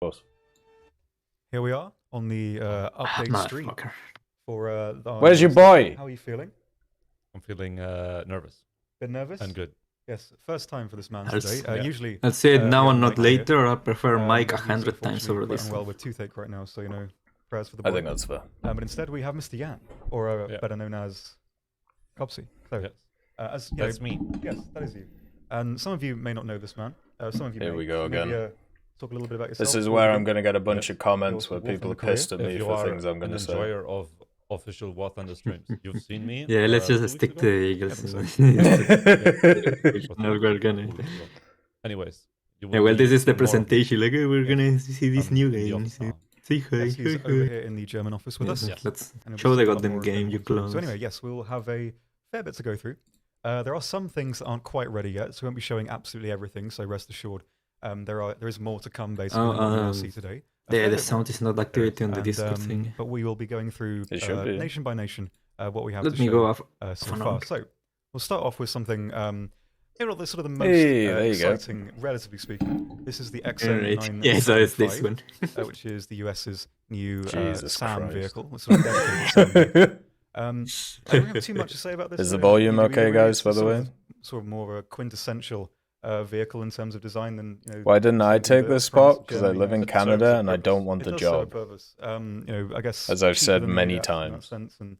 course. Here we are on the update stream for Where's your boy? How are you feeling? I'm feeling nervous. Bit nervous? And good. Yes, first time for this man today. Usually, I'll say it now and not Mike later. I prefer Mike he's 100 times over unfortunately this. well with toothache right now, so you know, prayers for the boy. I think that's fair. But instead we have Mr. Yan, or better known as Copsy. So, Yes. as That's me. Yes, that is you. And some of you may not know this man. Some of you Here may. we go Maybe, again. talk a little bit about yourself. This is where I'm going to get a bunch of comments You're where people are from the pissed at me If you for are things I'm going to an say. enjoyer of official War Thunder streams, you've seen me. Yeah, let's just 2 stick weeks to ago? the Eagles. No, we're gonna. Anyways. Yeah, well, this is the more- presentation. Like, oh, we're gonna see this new in the game. office now. Say hi. Yes, he's over here in the German office with us. Yes, Yes. let's And we'll show the see a lot goddamn more game, of you them. clowns. So anyway, yes, we'll have a fair bit to go through. There are some things that aren't quite ready yet, so we won't be showing absolutely everything, so rest assured. There is more to come, basically, than what you'll see today. A fair Yeah, the bit sound is not activated on the and, Discord thing. But we will be going through It should be. nation by nation what we have Let to me show go off. so for far. now. So we'll start off with something the sort of the most Hey, there you go. exciting, relatively speaking. This is the XM9 Yeah, so it's this one. which is the US's new Jesus SAM Christ. vehicle. It's sort of dedicated SAM vehicle. I don't have too much to say about this. Is the I mean, volume we okay, really- guys, it's by the sort way? of- Sort of more of a quintessential vehicle in terms of design than, you know. Why didn't I something take that this France, spot? Because I Germany live in has. It Canada serves a and I purpose. don't want It the does serve a job. purpose. You know, I guess As I've cheaper said than the many in that times. sense, and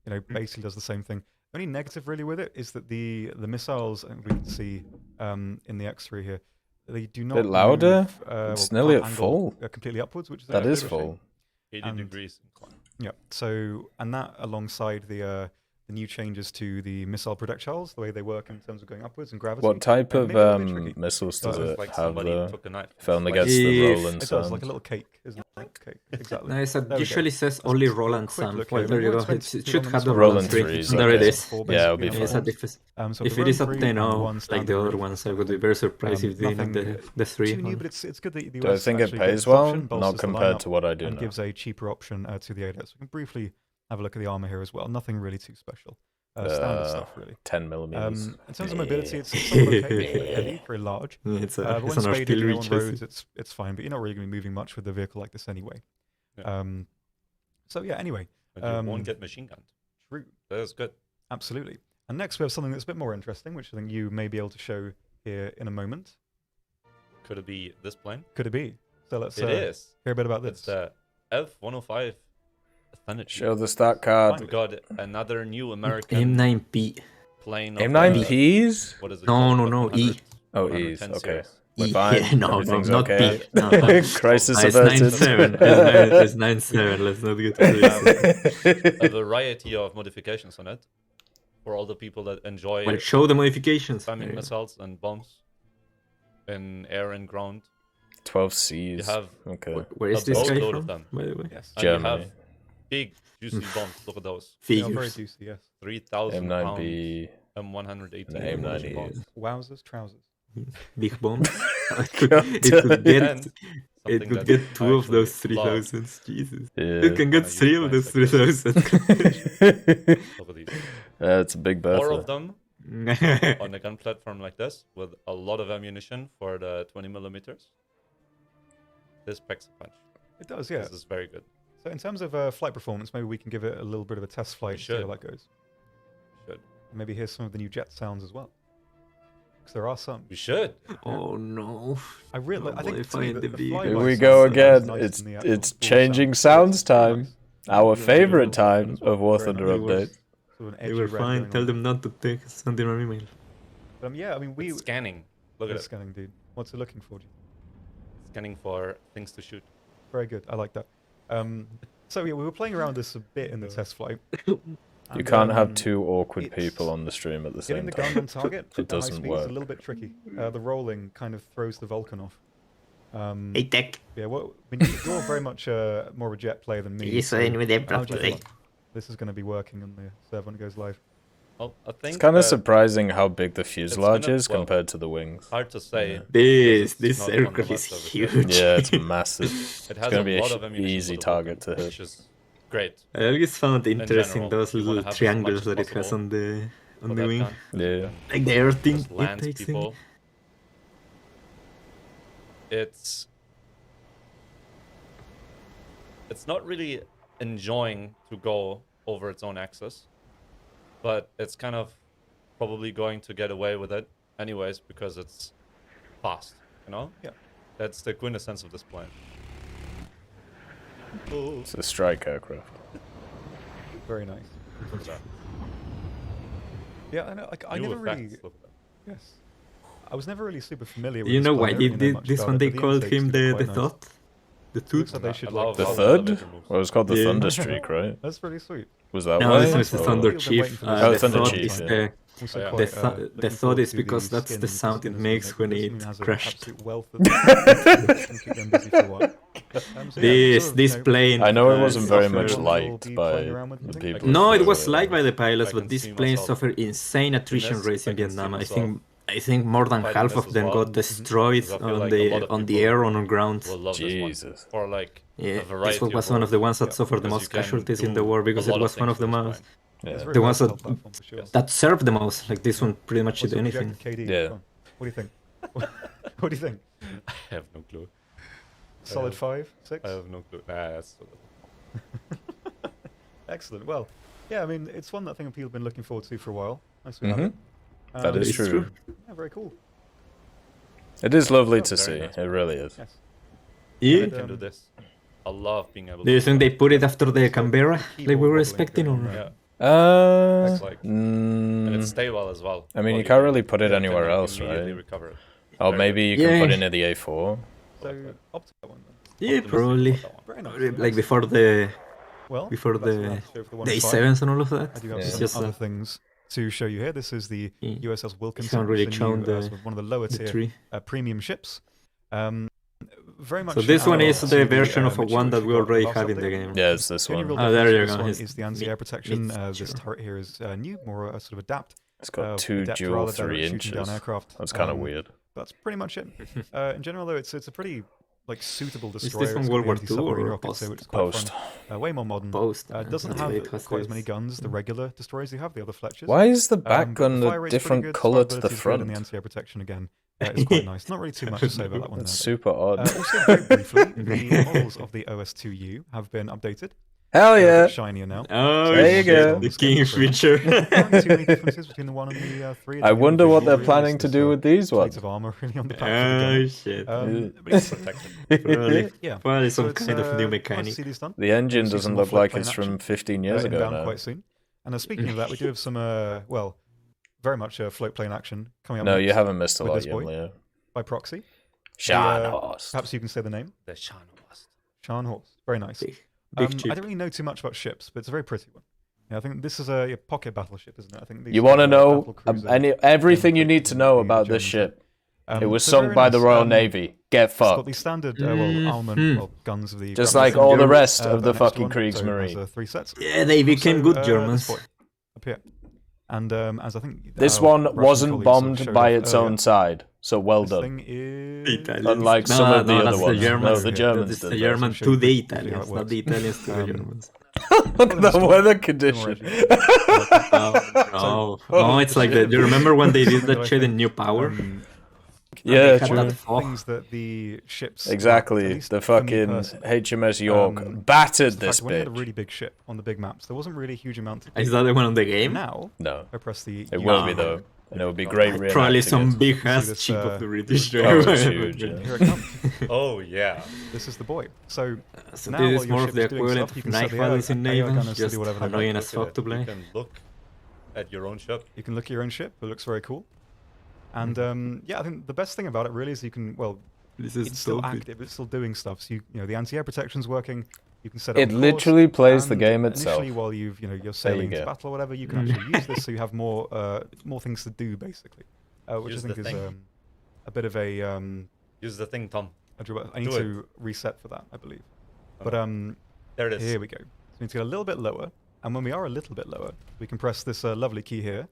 you know, basically does the same thing. The only negative really with it is that the missiles we can see in the X3 here, they do not Bit louder? move, It's well, nearly can't at angle, full. completely upwards, which is That a is bit of a shame. full. 80 And- degrees. Yeah. So, and that alongside the new changes to the missile projectiles, the way they work in terms of going upwards and gravity. What type of makes it a bit tricky. missiles does It's it like have somebody though? took a knife. If only Like- gets the If- rolling It does, like a sound. little cake, isn't it? Like a cake, exactly. No, it There we usually go. says Let's only just roll take a and quick Sam. look Well, here. there We you won't go. spend It too should long have on the this roll Roll and and three. threes, There it okay. is. Yeah, it'll be It's a fine. difference. So If the it is Rowan up 3 there and now, one like standard the other rate, ones, I would be very surprised if they nothing need the three. too new, but it's good that the Do I US think it actually pays gets this well? option, Not bolsters the compared lineup, to what I do and now. gives a cheaper option to the ADS. We can briefly have a look at the armor here as well. Nothing really too special. Standard stuff, really. 10 millimeters. In terms of mobility, it's somewhat okay. It's very heavy, very large. Yeah, it's But when an spaded, you know, on artillery roads, chassis. it's fine. But you're not really going to be moving much with a vehicle like this anyway. Yeah. So yeah. Anyway, And you won't get machine gunned. true. That's good. Absolutely. And next we have something that's a bit more interesting, which I think you may be able to show here in a moment. Could it be this plane? Could it be? So let's It is. hear a bit about It's this. the F-105 Fanatical. Show the stat card. We got another new American M9P. plane. of M9Ps? What is it No, called? no, no, 100 E. Oh, 110 E's. Okay. series. We're E. fine. No, Everything's not okay. P. No, no. Crisis It's averted. 9-7. It's 9-7. Let's not get crazy. A variety of modifications on it for all the people that enjoy Well, show the modifications. spamming missiles and bombs in air and ground. 12 C's. You have Okay. Where is a this guy boatload of from, them. by the way? Yes. And you Germany. have big, juicy bombs. Look at those. They are very Figures. juicy, yes. 3,000 pounds M9B. M118 And M90. bombs. Wowzers, trousers. Big bomb. God. It could get And it something could that get I two of actually those love. 3000s. Jesus. Yeah. You can get use three of planes those like this. 3000. Look at these. It's a big Four of birthday. them on a gun platform like this with a lot of ammunition for the 20 millimeters. This packs a punch. It does, yeah. This is very good. So in terms of flight performance, maybe we can give it a little bit of a test flight to see how should. that goes. Should. Maybe hear some of the new jet sounds as well. Because there are some. We should. Oh no. I really, I think to Modify me, the the vehicle. flyby Here we sounds go are again. nice It's than the actual it's full changing sound. sounds time. Our Yeah, favorite beautiful. time of War Very Thunder nice. update. Sort of an They edgy were red fine. going Tell on. them not to take send in our email. But, yeah, I mean, we It's scanning. Look at it's it. scanning, dude. What's it looking for? Dude? Scanning for things to shoot. Very good. I like that. So yeah, we were playing around this a bit in the test flight. You And, can't have two awkward it's- people on the stream at the Getting same the time. gun on target It at high doesn't speed is work. a little bit tricky. The rolling kind of throws the Vulcan off. Hey, tech. Yeah, well, I mean, you're very much more of a jet player than me. Yes, so I know them how do you feel properly. this is going to be working on the server when it goes live. Well, I think It's kind of that surprising how big the fuselage gonna- is well, compared to the wings. hard to say. Yeah. This It's not on the aircraft is left of it. huge. Yeah, it's massive. It It's has gonna a be lot a of ammunition easy for the target to Vulcan, hit. which is great. I always found interesting general, those you wanna little have as triangles much as that it has possible on the for on the that wing. gun. Yeah. Like the air thing, Just lands intake thing. people. It's it's not really enjoying to go over its own axis, but it's kind of probably going to get away with it anyways because it's fast, you know? Yeah. That's the quintessence of this plane. Oh, It's a strike aircraft. Very nice. look at that. Yeah, I know. I New never really. effects, look at that. Yes. I was never really super familiar with You this know plane. why I don't really know did much this about one it, they but the called intakes him look the quite nice. thought? The Looks tooth? like they should I like love The how third? elevator moves. Well, it was called the Yeah. Thunderstreak, right? That's pretty sweet. Was that No, why? this was the Or- Thunder You've been waiting Chief. for this Oh, for a Thunder long Chief, time. yeah. Also yeah. quite, The looking thought forward is to because that's the skins, sound it skinners makes remake, when because it something has an crashed. absolute wealth of can keep them busy for a while. So yeah, sort of, This you know, plane. I know it wasn't very suffered. much One that you'll liked be by playing around with, you the think? people. No, it who, was liked by the pilots, I but can this see plane myself suffered insane attrition this, rates I in can see Vietnam. myself I think more than fighting half this of as them well. got destroyed 'Cause I feel on like a lot the of on the people air or on ground. will love Jesus. this one for like Yeah, a variety this one was of one of the ones that Yeah, suffered the because most you can casualties in the do war a because it lot was one things of the with this most plane. It's a Yeah. very the ones versatile that platform for sure. that served the most. Like this one pretty much What's did your anything. projected KD? Yeah. Come on. What do you think? What do you think? I have no clue. Solid have- 5, 6? I have no clue. Nah, that's Excellent. Well, yeah, I mean, it's one that I think people have been looking forward to for a while. Nice to have Mhm. it. That is It's true. true. Yeah, very cool. It is lovely Oh, to very see. nice. It really is. Yes. Yeah. I can do this. I love being able Do you to think they put it after the It's got Canberra the like we keyboard were wobbling expecting, or going on, Yeah. right? Uh, Looks like. And it's mm, stable as well. I mean, All you can't do really put it is anywhere can else, immediately right? recover it. Oh, Very maybe good. you can put Yeah. in the A4. So, Like that. up to that one then. yeah, Optimistic probably about that one. Very nice. like Nice. before the Well, before that's what I the have to show for the day 105. sevens and all of I that. do have Yeah. It's some just other things to show you here. This is the Yeah. USS Wilkinson. haven't really It's the shown new, the- sort of one of the lower the tier tree. premium ships. Very much. So this one analog is to the version of a Mitsubishi one that we got already last have in the update. game. Yeah, it's this The only one. real Oh, there difference you with this go. one It's is the anti-air protection. This mixture. turret here is new, more sort of adapt. It's got two adept dual rather direct 3 shooting down inches. aircraft. That's kind of weird. That's pretty much it. In general, though, it's a pretty like suitable this destroyer. from It's got World the War anti-submarine II or rockets, so post? which is quite Post. fun. Way more modern. Post. Doesn't That's have way past quite as this. many guns, the regular destroyers you have, the other Fletchers. Why is the back But on the a fire rate's pretty different good, color to the survivability's good, and the front? anti-air protection again is quite nice. Not really too much to say about that one. That's There. super odd. Also, very briefly, the models of the OS2U have been updated. Hell They're a yeah! bit shinier now. Oh, There you shit, go. the Kingfisher. There aren't too many differences between the 1 and the 3. I wonder what they're planning to do with these Plate ones. of armor really on the back of the Oh gun. shit. But it's Probably, yeah. probably So some it's, kind of new nice to mechanic. see these done. The engine See doesn't some more look like float it's plane from action, 15 years ago inbound now. quite soon. And speaking of that, we do have some well, very much float plane action coming up. No, next you haven't missed a with lot this yet, boy. Leo. by proxy. Scharnhorst. Perhaps you can say the name. The Scharnhorst. Scharnhorst. Very nice. Big I chip. don't really know too much about ships, but it's a very pretty one. Yeah, I think this is a pocket battleship, isn't it? I think these You are, want to know battlecruiser everything you need to know the about this Germans. ship. It was so sunk very by the nice. Royal Navy. Get It's got fucked. the standard Mhm. armament, guns of the Just Grand like National all the Guard, rest of but the an extra fucking one, so it has, Kriegsmarine. 3 sets. Yeah, they became Also, good this Germans. boy, up here. And as I think This our one Russian wasn't colleagues have bombed showed by off its earlier, own side, so well this done. thing is Italians. Unlike some of the no, other that's ones. the Germans. No, the Germans That's did the that. German So to show the you briefly how it Italians, not works. the Italians to the Um, Germans. Look at the weather condition. Oh, no, it's like that. Do you remember when they did that shit in New Power? Yeah, had true. that fog. Things that the ships Exactly. at least The for me fucking personally, HMS York is battered the this fact when you had a bitch. really big ship on the big maps, there wasn't really a huge amount to do. Is that the one on the game? Now, No, I press the it U will be button, though, and it will be great reenacting Probably some it. big see ass this, chip of the British. Oh, it's huge, yeah. Here it comes. Oh, yeah. This is the boy. So So now this while is your more of ship the is doing equivalent stuff, you of can set knife the battles in AI Navy, gunners to just do whatever they want. annoying as Look at fuck it. to play. You can look at your own ship. You can look at your own ship. It looks very cool. And yeah, I think the best thing about it really is you can, well, This is it's still stupid. active. It's still doing stuff. So you know, the anti-air protection's working. You can set it. It on course, literally plays the and game itself. Initially, while you're sailing into go. battle or whatever, you can actually use this, so you have more things to do basically, which Use I think the is thing. a bit of a Use the thing, Tom. I need Do to reset for that, I believe. Oh, But There it is. here we go. So we need to get a little bit lower, and when we are a little bit lower, we can press this lovely key here.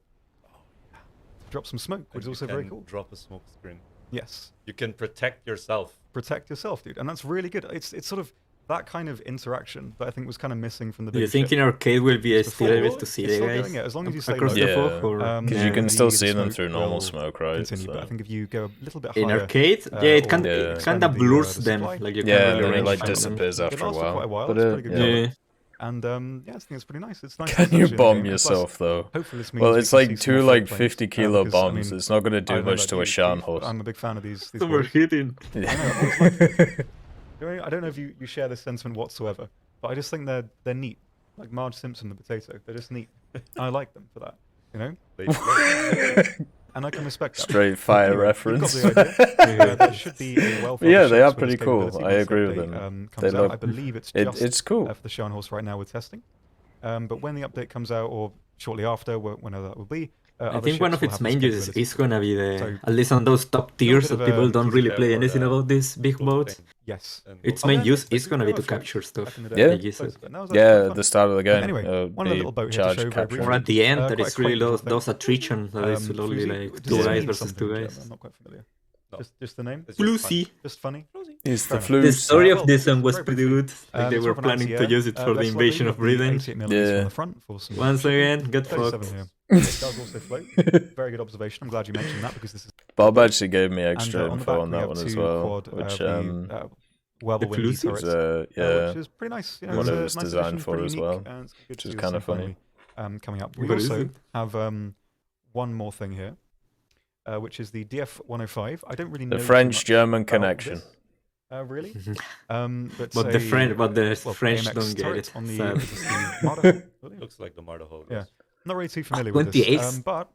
Drop some smoke, which is And also you very can cool. Drop a smoke screen. Yes, You can protect yourself. protect yourself, dude, and that's really good. It's sort of that kind of interaction that I think was kind of missing from the Do you bigger think ship. in arcade will be Just still before- able to see it's the still guys doing it, as long as you stay across low. the Yeah. fog? Or... Because you the- can still the see them smoke through normal will smoke, right? Continue, but I So- think if you go a little bit In higher, arcade, yeah, it kind Yeah. of expand the, blurs the them, supply. like you Yeah, can't and really then it range like find them. disappears It after a lasts for quite a while. while. But It's pretty good yeah. coverage. Yeah. And yeah, I think it's pretty nice. It's nice. Can you touch in the bomb game. Plus, yourself though? Hopefully this means Well, we it's can see like some two more like flight planes, 50 kilo because, I bombs. mean, It's not going to I do don't know much about to a you, Keith, Shan but horse. I'm a big fan of these Some are boys. hitting. I know, I've always liked them. I don't know if you share this sentiment whatsoever, but I just think they're neat. Like Marge Simpson, the potato. They're just neat. And I like them for that. You know? And I can respect that. Straight fire Anyway, reference. You've got the idea. There should be a wealth of Yeah, other they are ships with pretty this cool. capability I once agree with the them. update comes They out. look- I believe it's just It's cool. for the Shan horse right now with testing. But when the update comes out, or shortly after, whenever that will be, I other think one ships of will its have main this uses capability. is gonna be the, So, at least on those top tiers bit that of a people don't teaser really there play for anything the about these big boats. Yes. Its Oh, main yeah, use they is did gonna be go to for it capture stuff. back in the Yeah. day. Like you said. That was actually Yeah, quite at fun. the start of the game. Anyway, one be little boat here to charge show very capturing. Or briefly. at the end, that Quite is really little those attrition that is only Floozy? like Does two this guys mean versus something two in German? guys. I'm not quite familiar. No. Just the name? It's just Flusy. Just funny? It's Fair the enough. flu. The story well, of this one was very pretty briefly. good. Like they It's were sort of an planning to anti-air, use it for the vessel, I invasion believe, of with the Britain. 88 millimeters Yeah. on the front for some Once shipping. again, get 37 fucked. here. It does also float. Very good observation. I'm glad you mentioned that because this is. Bob actually gave me And extra on the info back on we that have one as two well, quad which Weber windy Flusy? turrets, yeah, which is pretty nice. You know, what it's it a was nice designed addition, for pretty as unique, well, and it's good which to is see kind this of funny. finally, coming up. We What is also it? have one more thing here, which is the DF-105. I don't really know The too French-German much about connection. this. Really? But the French French AMX don't get turret it. on the, Sad. is this the Marder? Looks like the Marder hull. Yeah. Not really too familiar with 28 this, but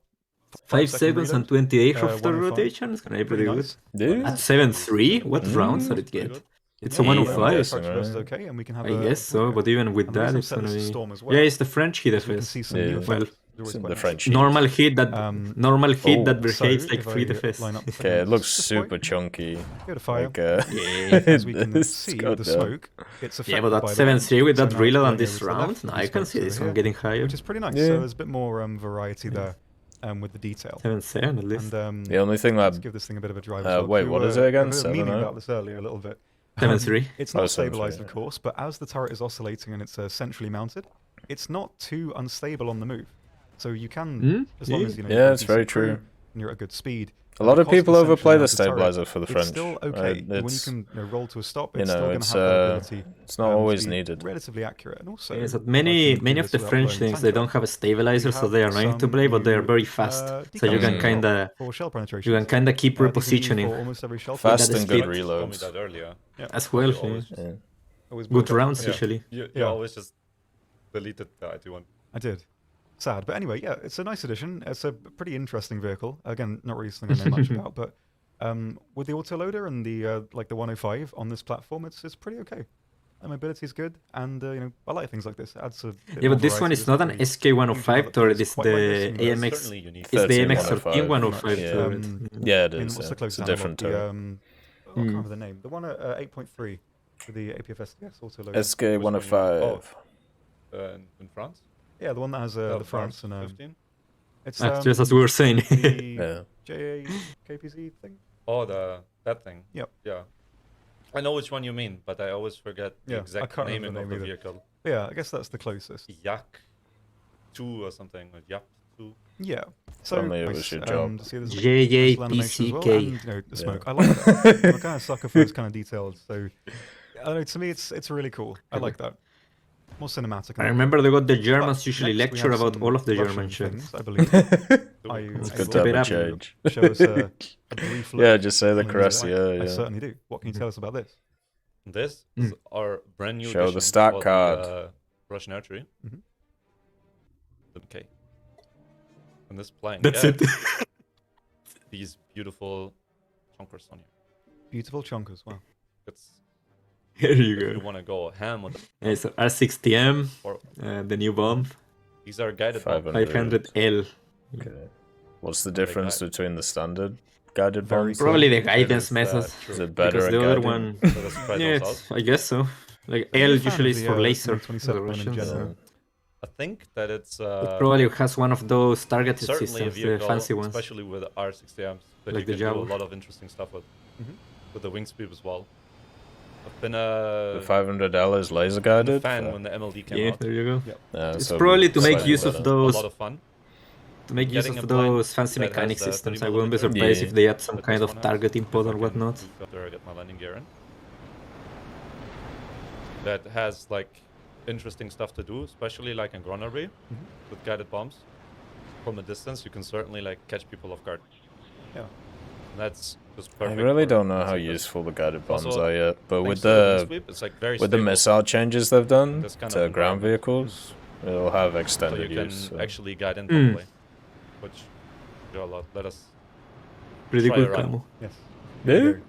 5 seconds and 28 uh, after 105. rotation is gonna be pretty good. nice. Yeah. At 7-3, what Mm. rounds did it Pretty get? good. It's a Yeah, 105. yes. Fracture burst is okay, and we can have I a guess so, but even with and the that, reason it's I've set gonna this to be. storm as well, Yeah, it's the French heat is we can FS. see some Yeah. new Well, effects. It's always It's in quite the nice. French heat. Normal heat that Oh, that behaves so like if 3 I defense. line up the Okay, it looks settings, super chunky. give it a fire. Like, Yeah. As we can this see got with the that. smoke, it's affected Yeah, but by at the wind. 7-3 with So that now driller it's on going this over to the round, left, now and I the can smoke's see over this one here, getting higher. which is pretty nice. Yeah. So there's a bit more variety there with the detail. 7-7 at least. And The only thing let's that give this thing a bit of a drive. As well. wait, We what were- is it again? We were memeing 7-0? about this earlier a little bit. 7-3. It's Oh, not 7-3, stabilized, yeah. of course, but as the turret is oscillating and it's centrally mounted, it's not too unstable on the move. So you can, as long as you know. Yeah, you've got it's decent very crew true. And you're at a good speed. A lot of because people the overplay centrally the mounted turret, stabilizer for the it's French. still okay. right? When you It's, can roll to a stop, you it's still know, going to it's have that ability. it's not to always be needed. relatively accurate, and also Yes, that I can many do of this the without French blowing things tank they up. don't have a stabilizer, We so they are have annoying to play, but they are some very new, fast. So you decals can Mm. kinda for shell penetration. keep These are new repositioning for almost every shell Fast that and good speed. You told me reloads. that earlier. as well. You always, Yeah. Always Good blow up. rounds Yeah. usually. you Yeah. always just deleted the IT one. I did. Sad, but anyway, yeah, it's a nice addition. It's a pretty interesting vehicle. Again, not really something I know much about, but with the autoloader and the like the 105 on this platform, it's pretty okay. And mobility is good, and you know, I like things like this. It adds a bit Yeah, more but this one variety. is not an There's SK105 turret, it's quite like this, the and there's AMX. Certainly unique. It's the 13, AMX 105. 13-105 Yeah. turret. Yeah, it I mean, is. what's Yeah. the close It's a analog? different The, turret. I can't remember the name. The one at 8.3 with the APFSDS autoloader. SK105. In France? Yeah, the one that has the France and 15? it's Just as we were saying. the Yeah. JAKPZ thing. Oh, that thing. Yep. Yeah. I know which one you mean, but I always forget the Yeah, I exact can't naming remember of the the name either. vehicle. Yeah, I guess that's the closest. Yak 2 or something. Or Yak 2. Yeah. So only it was nice, your job. to see this JJPCK. nice animation as well, and, you know, the smoke. I like that. I'm kind of sucker for those kind of details. So, I don't know. To me, it's really cool. I like that. More cinematic. I remember they got the But Germans usually next we lecture have about some all of the Russian German ships. things, I believe. Are you It's Keep good able to have it a up. change. to show us a brief look? Yeah, just say the on Cressy, design? yeah, I yeah. certainly do. What can you tell us about this? This is our brand new Show the addition stock for card. The, Russian archery. Mhm. Okay. And this plane. That's yeah, it. These beautiful chunkers on here. Beautiful chunkers. Wow. It's Here you if you go. want to go ham with Yeah, it's R60M, or the new bomb, these are guided 500. bombs. 500L. Okay. What's the difference between the standard guided Very bombs? Probably the It guidance is, method. Is true. it better Because at the other guiding? one, So let's spread yeah, those out. I guess so. Like Are you L a fan usually of is the, for laser. 27 The in Russians. general? Yeah. I think that it's It probably has one of those targeted certainly a systems, the vehicle, fancy ones. especially with R60Ms, that Like you the can do a Jaguar. lot of interesting stuff with. Mhm. With the wing speed as well. I've been The $500 is laser guided. fan when the MLD came Yeah, out. there you go. Yeah, It's so probably to make slightly use of better. those A lot of fun. To make use Getting of a blind those fancy that has mechanic the systems, 30 I wouldn't be millimeter. surprised Yeah. if they add some But kind this of one has, targeting if pod I or can whatnot. move after I get my landing gear in. That has like interesting stuff to do, especially like in Grenadier with guided bombs. From a distance, you can certainly like catch people off guard. Yeah. That's just I perfect. really for don't know things how like this. useful the guided bombs Also, are yet, but Thanks with to wind the sweep, it's like very with the stable. missile changes they've done This kind to of ground environment. vehicles, it'll have So you extended can use. So. actually guide in Mm. properly, which do a lot. Let us. Pretty Try good a run. camo. Yes. Yeah, There you go.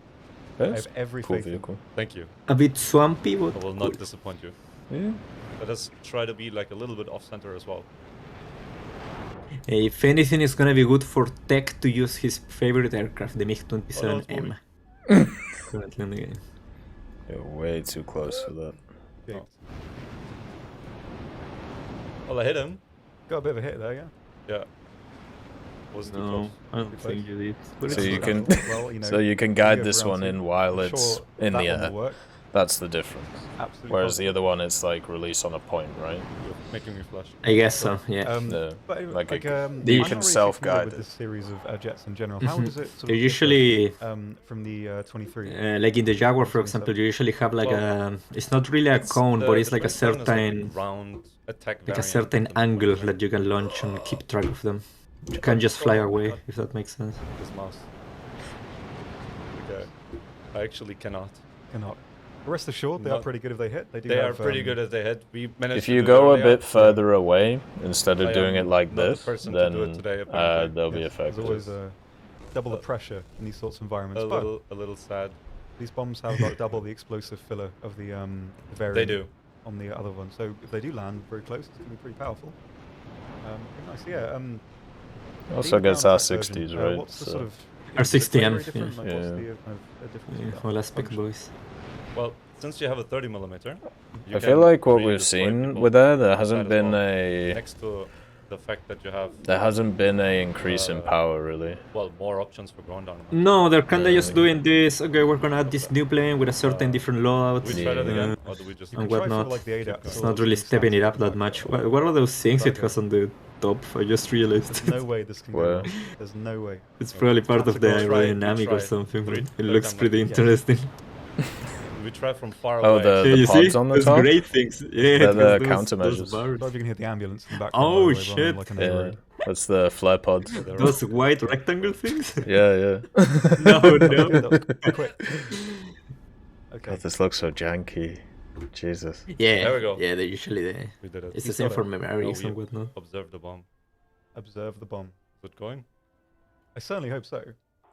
I that's have every cool faith in vehicle. Thank you. A bit swampy, but I will cool. not disappoint you. Yeah. Let us try to be like a little bit off center as well. If anything, it's gonna be good for Tech to use his favorite aircraft, the MiG-27M. Currently in the game. You're way too close for that. Yeah. Well, I hit him. Got a bit of a hit there, yeah. Yeah. Was too No, close. I don't close. think you did. But So it's you not can, bad. Well, you know, so you can you guide go this for one round in two. while I'm it's sure in that the one will air. work. That's the difference. Absolutely. Whereas the positive. other one, it's like release on a point, right? You're making me flush. I guess so, yeah. Yeah, But like like, you I'm can not really too self-guide familiar with it. this series of jets in general. How does it sort They of usually, differ, from the 23? like in the Jaguar, for 27. example, you usually have like Well, a, it's not really a cone, but it's like a 27 is like certain, ground attack like a variant certain of the angle MiG-29. that you can launch and keep track of them. You can't just fly away, if that makes sense. This mouse. Okay. I actually cannot. Cannot. Rest assured, they are Not- pretty good if they hit. They do They are have, pretty good as they hit. We managed If to you do it go a earlier. bit further away instead of I doing am it like not the this, person to do it then today, apparently. they'll be Yes, effective. There's always double the pressure in these sorts of environments. But A little sad. these bombs have about double the explosive filler of the variant They do. on the other one. So if they do land very close, it's going to be pretty powerful. Pretty nice, yeah. Also the gets ground attack version, R60s, right? What's the So- sort of... R60M, is it very yeah. different? Like, what's Yeah. the kind of difference Yeah, with that well, aspect function? boys. Well, since you have a 30 millimeter, you I feel can like what really we've destroy seen people with there outside hasn't as been well. a Next to the fact that you have increase in power really. well more options for ground down. No, they're kinda just Yeah. doing this, okay, we're gonna add this new plane with a certain different loadout. We try that Yeah. again, or do we just? You And can try for whatnot. like the ADAC. It's sort not of really thing, stepping it stats up that like much. that. What are those things it Okay. has on the top? I just realized. There's no way this can go Where? wrong. There's no way. It's probably part of the Tactical. aerodynamic or Try. something. Three- It third looks time pretty lucky. Yes. interesting. We try from far Oh, away. the Yeah, you see? pods on the Those top? great things. Yeah, They're it has the those countermeasures. bars. Sorry if you can hear the ambulance in the background. Oh, by the way, running shit. like another Yeah, road. that's the flare pods. They're Those white rectangle things? Yeah, yeah. No, That was no. good, that was quick. Okay. God, this looks so janky. Jesus. Yeah, There we go. yeah, they're usually there. We did it. It's You the same got for it. memories No, and whatnot. Observe the bomb. Observe the bomb. Is it going? I certainly hope so.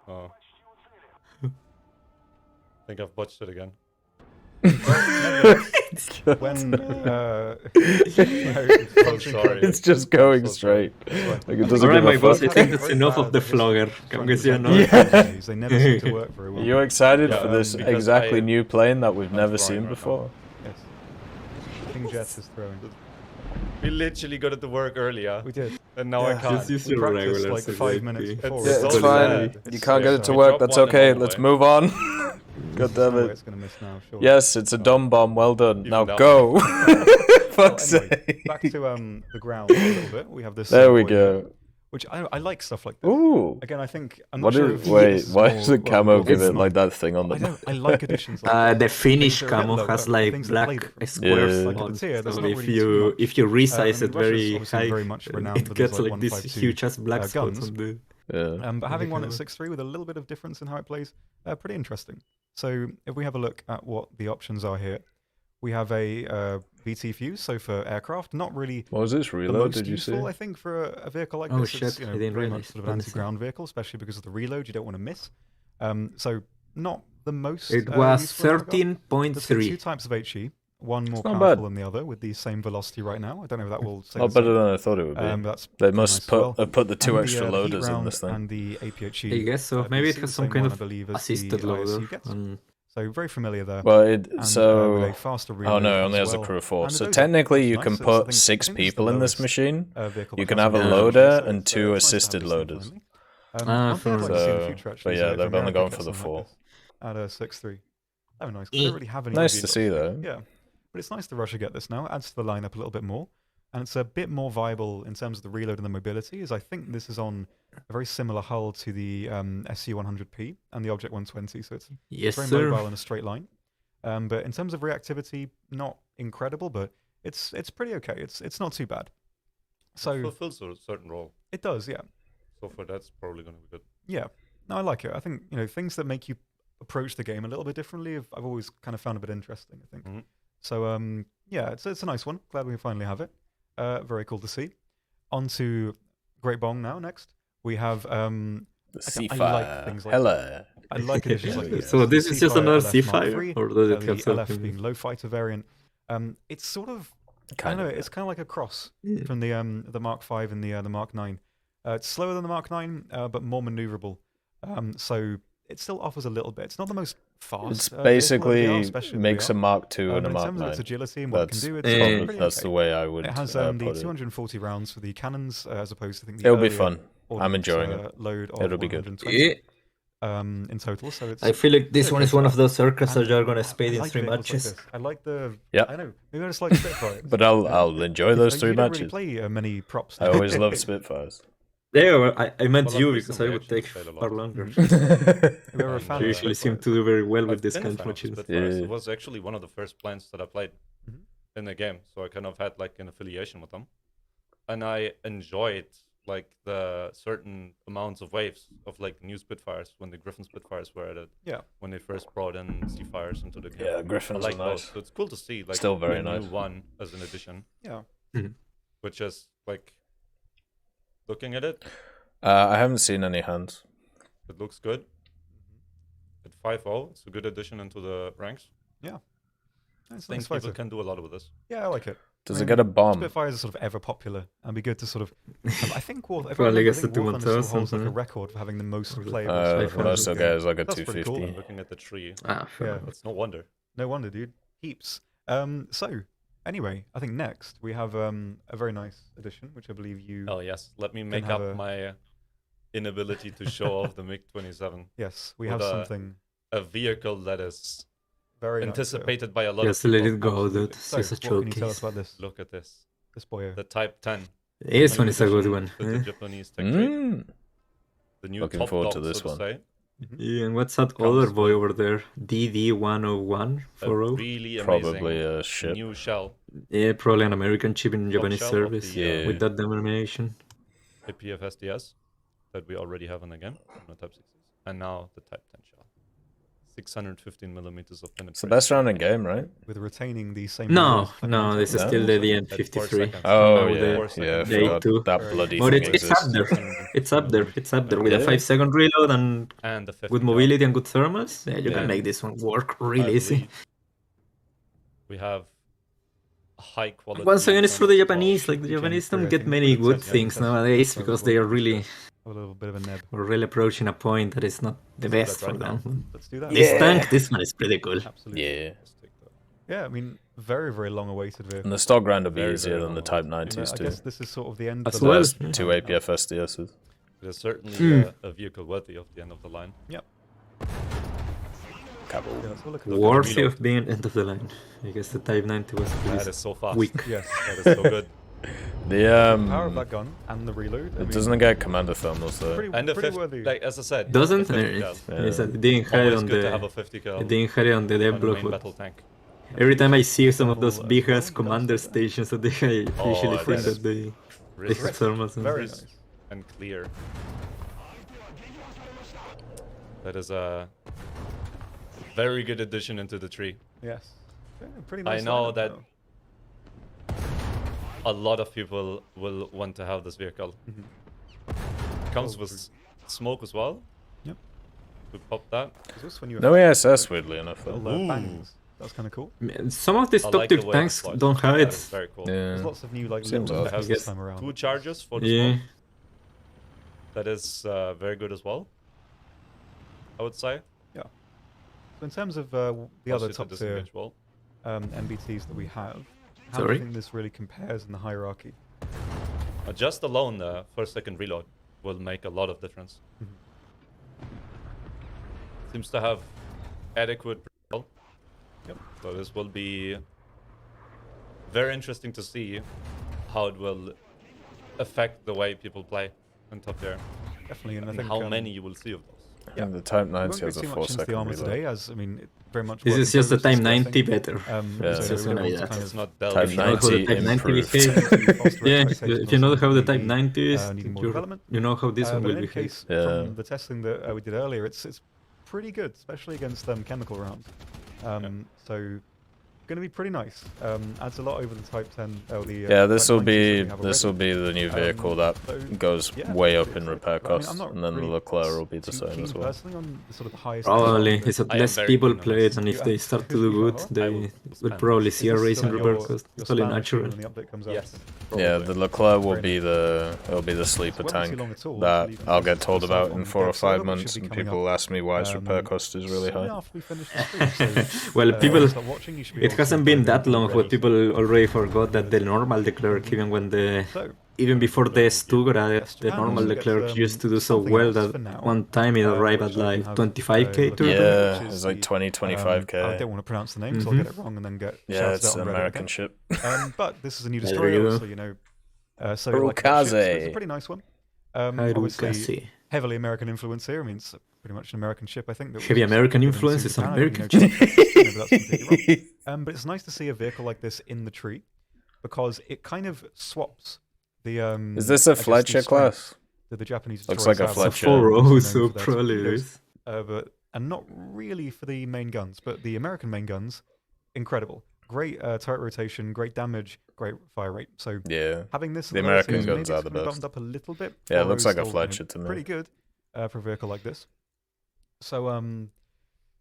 Oh. I think I've botched it again. When sorry. It's just going So sorry. straight. Like it doesn't Alright, give my a boss, I fuck. think that's enough of the flogger. Come get you another. Yeah. They never seem to work very Are well. you excited Yeah, for this because exactly I- new plane that we've I'm never throwing seen right now. before? Yes. King Jet is throwing. We literally got it to work earlier, We did. and now Yeah. I can't. Just use We your practiced regular like 5 minutes before. It's Yeah, so it's sad. fine. It's You can't so get it to sad. work. Drop That's one and okay. all the Let's way. move on. God damn No way it. it's gonna miss now, sure. Yes, it's a dumb bomb. Well done. Even Now now. go. Well, Fuck's anyway, sake. back to the ground a little bit. We have this. There we boy here, go. which I like stuff like this. Ooh. Again, I think I'm not What sure is, if wait, this is why more- does the well, camo well, give it's it not. like that thing on I the know. I like additions like The this. Finnish Things that are a bit camo lower, has but like things that play black different. squares. Yeah. Like on it's here, there's so not if really you too much. if you resize I it mean, Russia's very obviously high, very much renowned it for gets these, like, like this 152, huge ass black spots guns. on the. Yeah. But having one at camo. 6.3 with a little bit of difference in how it plays, pretty interesting. So if we have a look at what the options are here, we have a BT fuse, so for aircraft, not really What was this the reload? most Did you see? useful, I think, for a vehicle like Oh, this. shit, It's, I didn't very much realize. sort of an What is anti-ground vehicle, especially because of the reload. You don't want to miss. So not the most. It was useful in that regard. There's two 13.3. types of HE. One more It's not powerful bad. than the other, with the same velocity right now. I don't know if that will say Not the same. better than I thought it would be. That's They pretty must nice as well. have put the two And extra heat loaders in round this thing. And the APHE. I guess so. Maybe it PC, has the some same kind one, I of believe, as assisted the loader. ISU gets. And So very familiar there. Well, And, with so a faster oh reload no, it as only has a well. crew of 4. And So those are technically, you nice. can It's, I put think- 6 I think it's the people in this lowest, machine. Vehicle You that can comes have a with the loader version, so and it's, 2 it's nice to have assisted this in loaders. finally. Ah, One thing I'd like to see in the So- future, but actually, yeah, is, they've for only America gone get for the something like 4. this. At a 6.3. Oh, nice. 'Cause I don't really have any. Nice review to see, dots. though. Yeah, but it's nice to Russia get this now. Adds to the lineup a little bit more, and it's a bit more viable in terms of the reload and the mobility. As I think this is on a very similar hull to the SU-100P and the Object 120, so it's Yes, very sir. mobile in a straight line. But in terms of reactivity, not incredible, but it's pretty okay. It's not too bad. It So fulfills a certain role. it does, yeah. So for that's probably going to be good. Yeah, no, I like it. I think things that make you approach the game a little bit differently. I've always kind of found a bit interesting. I think. Mhm. So yeah, it's a nice one. Glad we finally have it. Very cool to see. On to Great Bong now. Next we have The I like things C5. like Hello. I like editions like this. So this is just C5 another LF Mark C5, III, or does it the have LF something? being low fighter variant. It's sort of I don't know. It's kind of like a cross Yeah. from the Mark V and the Mark 9. It's slower than the Mark 9, but more maneuverable. So it still offers a little bit. It's not the most fast. It's vehicle of the basically VR, especially in makes a VR. Mark II and But a in Mark terms of its 9. agility and what it can That's do, it's probably, pretty that's okay. the way I would It has the put it. 240 rounds for the cannons, as opposed to I think the It'll be earlier fun. I'm ordnance, enjoying it. load of It'll be good. 120 Yeah. in total. So it's I feel like this one okay is one for of those aircrafts that And you're gonna I spade in like 3 vehicles like matches. this. I like the. Yep. I know. Maybe I just like Spitfires. But I'll enjoy those 3 you don't really matches. play many props. I always love Spitfires. Yeah, well, I meant Well, you I've because I recently would actually take played a lot. far longer. We were a And, fan You of usually seem Spitfires. to do very well I've with this been a kind of fan of matches. Spitfires. Yeah. It was actually one of the first planes that I played Mhm. in the game, so I kind of had like an affiliation with them, and I enjoyed like the certain amounts of waves of like new Spitfires when the Griffin Spitfires were at it. Yeah. When they first brought in Seafires into the game. Yeah, I Griffins like are those. nice. So it's cool to see like Still very a nice. new one as an addition, Yeah. which is like looking at it, I haven't seen any hands. it looks good. At 5.0, it's a good addition into the ranks. It's a I think nice people fighter. can do a lot with this. Yeah, I like it. Does I it mean, get a bomb? Spitfires are sort of ever popular, and be good to sort of. I think War. if I Probably remember, I gets think to War Thunder still 1000, holds like a huh? record for having the most Or the- playable. I Spitfires found Well, in still the game. guys like a That's pretty cool. 250. Looking at the tree, Ah, fair Yeah. enough. it's no wonder. No wonder, dude. Heaps. So, anyway, I think next we have a very nice addition, which I believe you. Oh yes, let me make have up a- my inability to show off the MiG-27. Yes, we with have a something A vehicle that is very nice, anticipated by a lot Just of let people. it go, Absolutely. dude. It's So, just a what can you tell us showcase. about this? Look at this. This boyo. The Type 10. This new one is a good addition one. to the eh? Japanese tech trade. Mm. The new Looking top forward to dog, this so to one. say. Yeah, and what's that Comes other boy with over there? DD101 A 40? really amazing Probably a ship. new shell. Yeah, probably an American chip in Top Japanese shell of service the, Yeah. with that denomination. The PFSDS that we already have in the game on the Type 6s. And now the Type 10 shell. 615 millimeters of penetration. It's the best round in game, right? With retaining the same. No, numbers like no, this is No? still the At 4 DN53. seconds. Oh, Now yeah. the- 4 Yeah, I seconds. They forgot too. that Very bloody But thing it's up exists. there. It's up there. It's up there with a Yeah. 5-second reload and And the 50 with cal. mobility and good thermals. Yeah, you Yeah. can make this one work I really easy. believe We have a high quality. Once again, it's for the thermal Japanese. Like the Gen Japanese 3, I don't get think, many but good it's- things it's- nowadays it's because terrible. they are really, A little bit of a neb. we're really approaching a point that is not the Let's do best that for right now. them. Let's do that. This Yeah. tank, this one is pretty cool. Absolutely. Yeah. Let's take that. Yeah, I mean, very, very long-awaited vehicle. And the stock round will be Very, easier very than the long Type ones. You know, 90s I too. guess this is sort of the end. As of the well. There's line. 2 APF SDSs. It is certainly a vehicle worthy of the end of the line. Cabo. Yeah, let's have a look at the Worthy reload. of being end of the line. I guess the Type 90 was That pretty is so fast. weak. Yes. That is so good. The power of that gun and the reload. I it mean, doesn't get commander thermals though. pretty, And the pretty 50, worthy. like as I said, Doesn't? the 50 cal. It's that it didn't have it Always on good to have a the 50 cal it didn't have it on the dev on the block, main but battle tank. every time I see some of those Thermal big as ass well, commander does do that. stations that they usually Oh, think that is that they Crisp have thermals. and Very stuff. nice. and clear. That is a very good addition into the tree. Yes. Yeah, pretty I nice. know lineup, that though. a lot of people will want to have this vehicle. Comes Oh, with true. smoke as well. Yep. We pop that. Is this when you No ASS, weirdly enough though. little Ooh. bangs? That's kind of cool. Some of these I top like the tier way tanks it flies. don't have That is it. very cool. Yeah. There's lots of new like Seems little odd. things I this guess time around. 2 charges for the Yeah. smoke. That is very good as well. I would say. So in terms of the Also other to top tier disengage well. MBTs that we have, how do Sorry? you think this really compares in the hierarchy? Just alone the first second reload will make a lot of difference. Mhm. Seems to have adequate Yep. So this will be very interesting to see how it will affect the way people play in top tier. Definitely, and I And think how many you will see of those. Yeah, the Type we 90 won't go has a too 4 much into the second armor reload. today, as I mean, it very much. This work is in just a progress, time this 90 thing. better. Yeah. So It's just we gonna don't be want to that. kind It's of not Type delving. You know how the 90 Type 90 improved. behaves. yeah, Yeah, if you know how the Type 90 is, needing more you're- development. you know how this one But will in any behave. case, Yeah. from the testing that we did earlier, it's pretty good, especially against chemical rounds. So going to be pretty nice. Adds a lot over the Type 10. Yeah, this will Type 90s that we be have this will already. be the new vehicle that So, goes yeah, way up pretty in excited. repair But, I mean, costs, I'm not and then the really Leclerc will be the too same keen as well. personally on the sort of the highest. Probably, end it's of that I am less very people keen on play this. it, and if You they are- start to do you good, are? they I will will spend probably this. see a Is this raise in still repair your cost. It's Spanish only shooter natural. when the update comes out? Yes. Yeah, probably. the Leclerc will Very be the sleeper It won't be too tank long at all, that until you can I'll just get told decide about on in the 4 or dev server, 5 which months, should be and coming people up, ask me why its repair cost is really shortly high. after we finish the stream. So, Well, people, start watching, you should be it able to hasn't been dive that in long, already. but people already forgot that the normal Leclerc, even when the So, even before the Stugra, that's the Japan normal also gets, Leclerc used to do so something well else that for now, one time it arrived which at I can like have 25k look to at, repair. Yeah, which is it's like the, 20, 25k. I don't want to pronounce the name, so I'll get it wrong and then get Yeah, shouted it's out on Reddit American again. ship. But this is a new There destroyer, you go. obviously, you know. So like that ship, so it's a pretty nice one. Obviously, Haruka. heavily American influence here. I mean, it's pretty much an American ship, I think. That Heavy was American given influence to is an Japan, American you know, ship. maybe that's completely wrong. But it's nice to see a vehicle like this in the tree because it kind of swaps the. Is this a I guess the Fletcher strength class? that the Japanese Looks destroyers like a have, Fletcher. Four obviously rows, known so for their probably torpedoes, is. and not really for the main guns, but the American main guns, incredible. Great turret rotation, great damage, great fire rate. So Yeah. having this, The in lower American tiers, guns maybe are it's the gonna be best. bumped up a little bit. Yeah, it although looks like a still, Fletcher to me. Pretty good for a vehicle like this. So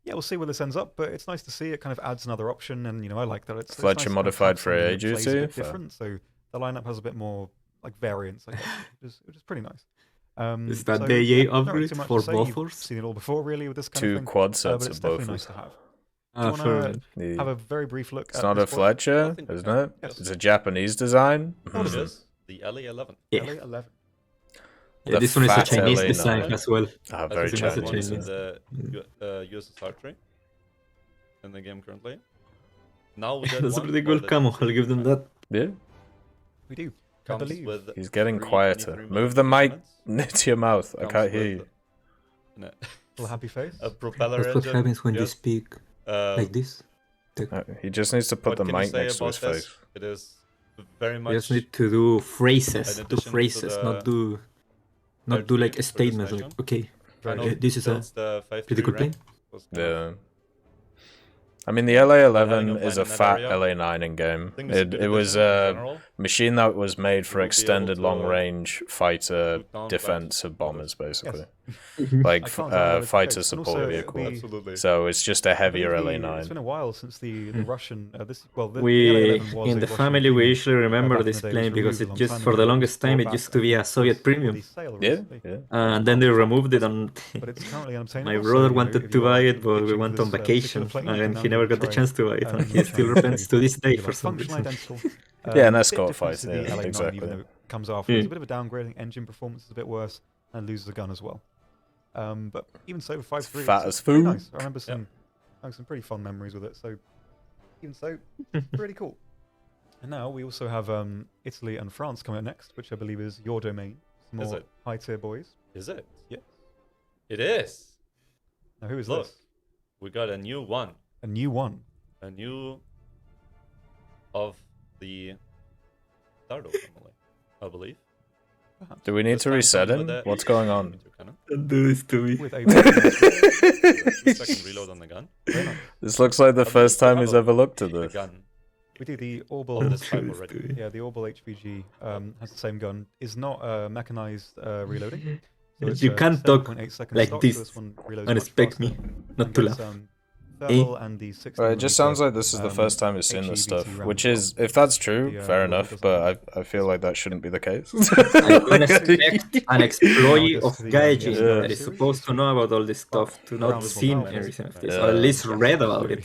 yeah, we'll see where this ends up, but it's nice to see. It kind of adds another option, and you know, I like that. It's Fletcher nice to kind of modified have for something AA that plays a duty, bit fair. different. So the lineup has a bit more like variance, I guess, which is pretty nice. Is that so, the yeah, EA not really upgrade too much for to say. You've buffers? seen it all before, really, with this kind 2 of thing. quad But sets it's of definitely both. nice to have. Ah, Do you fair want to Yeah. have a very brief look It's at not this a one? Fletcher, I think we isn't can. it? Yes. It's a Japanese design. What is this? The LA11. Yeah. LA11. Yeah, The this one is a fat Chinese LA9. design as well. Ah, As very the Chinese. one Chinese. in Chinese. the USSR tree in the game currently. Now we get That's a one pretty for cool the camo, I'll give them that. Yeah, We do. I comes believe. with he's getting 3 quieter. 23 Move the mic units. to your mouth. I Comes can't hear with you. Little happy face. A propeller That's what engine. happens when you Yes. speak like this. He just needs to put What the can you mic say next to his about this? face. It is very You much just need to do phrases, in do addition to phrases, the not do like LG statements like, presentation. okay, kind Very of this is a builds the 5-3 pretty good rank. plane. Was kind of- Yeah. I mean, the Having LA11 a is plane a in that fat area, LA9 in game. I think it's a It good was addition in a general. machine that was made for You'll be able extended to long-range fighter shoot down defense of fighters. bombers, basically. I Like can't deny that it's the fighter case. And support also, vehicle. the- Absolutely. So it's just a I heavier believe It's been LA9. a while since the Russian. The We LA11 was in a the Russian family we premium, usually remember back in this the day. It was plane because removed a it long just time for ago, the but longest time brought it used back to be a and Soviet was premium, for sale Yeah, recently. yeah. and then they removed it and But it's currently unobtainable. my so, brother you know, wanted if to you are buy it, but we itching went for on this particular vacation plane, you can and now he give never it a got the try. chance to buy it, and he Try still and repents see. to this day You're for like some functionally reason. identical. Yeah, an Bit escort different fight, to the yeah, LA9, exactly. even though it comes after. It's a bit of a downgrade. I think engine performance is a bit worse, and loses the gun as well. But even so, 5.3, fat it's as pretty food. nice. I remember having some pretty fun memories with it. So even so, pretty cool. And now we also have Italy and France coming up next, which I believe is your domain. Some Is more it? high tier boys. Is it? Yes. It is. Now who is Look. this? We got a new one. A new one. A new of the Dardo family, I believe. Perhaps. Do we need This to time reset comes him? with a What's going on? meter cannon. Don't do this to me. With a 2-second reload on the gun. Very nice. This looks like the I believe first we time have he's a- ever looked at a this. gun We do the of Orbal. this type do this already. to me. Yeah, the Orbal HVG has the same gun. Is not mechanized reloading. So it's, You can't talk 7.8 second like stock, this so this one reloads and much expect faster me not and to gets, laugh. thermal and the 60 Well, it just sounds like this is the first time we've seen this stuff, HEVT which round is, if that's true, The, fair Orbal enough, doesn't but I feel like that shouldn't be the case. I don't expect an employee of Yeah. Gaijin Yeah. that is supposed to know about all this stuff to not Around seen 1,000. anything of this, Yeah. or at least read about it.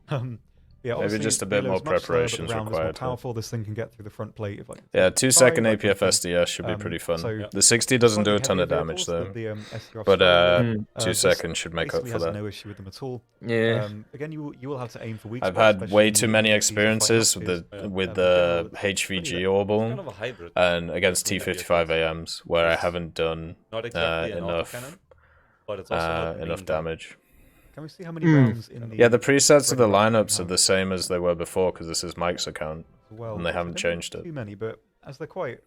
The Yeah, Maybe obviously, just a bit more reload's much slower, but preparation's the round is more required. powerful. This thing can get through the front plate. If, like, Yeah, 2-second that kind of APF thing. SDS should be pretty fun. So The 60 doesn't do a slightly ton of heavier damage vehicles though, that the SDR but struggle with, 2 this seconds should make up basically for has that. no issue with them at all. Yeah. Again, you will have to aim for weak I've spots, had especially way in too the many easier experiences fight with matches. with in the general, it's HVG It's kind orbital of a hybrid. and against With the T55 VFX. AMs where I It's haven't done Not exactly an enough autocannon, but it's also not the enough main gun. damage. Can we see how many rounds in the? Yeah, the presets of the ready weapon lineups are have? the same as they were before because this is Mike's account. Well, and they which I haven't don't changed think it. Too many, but as they're quite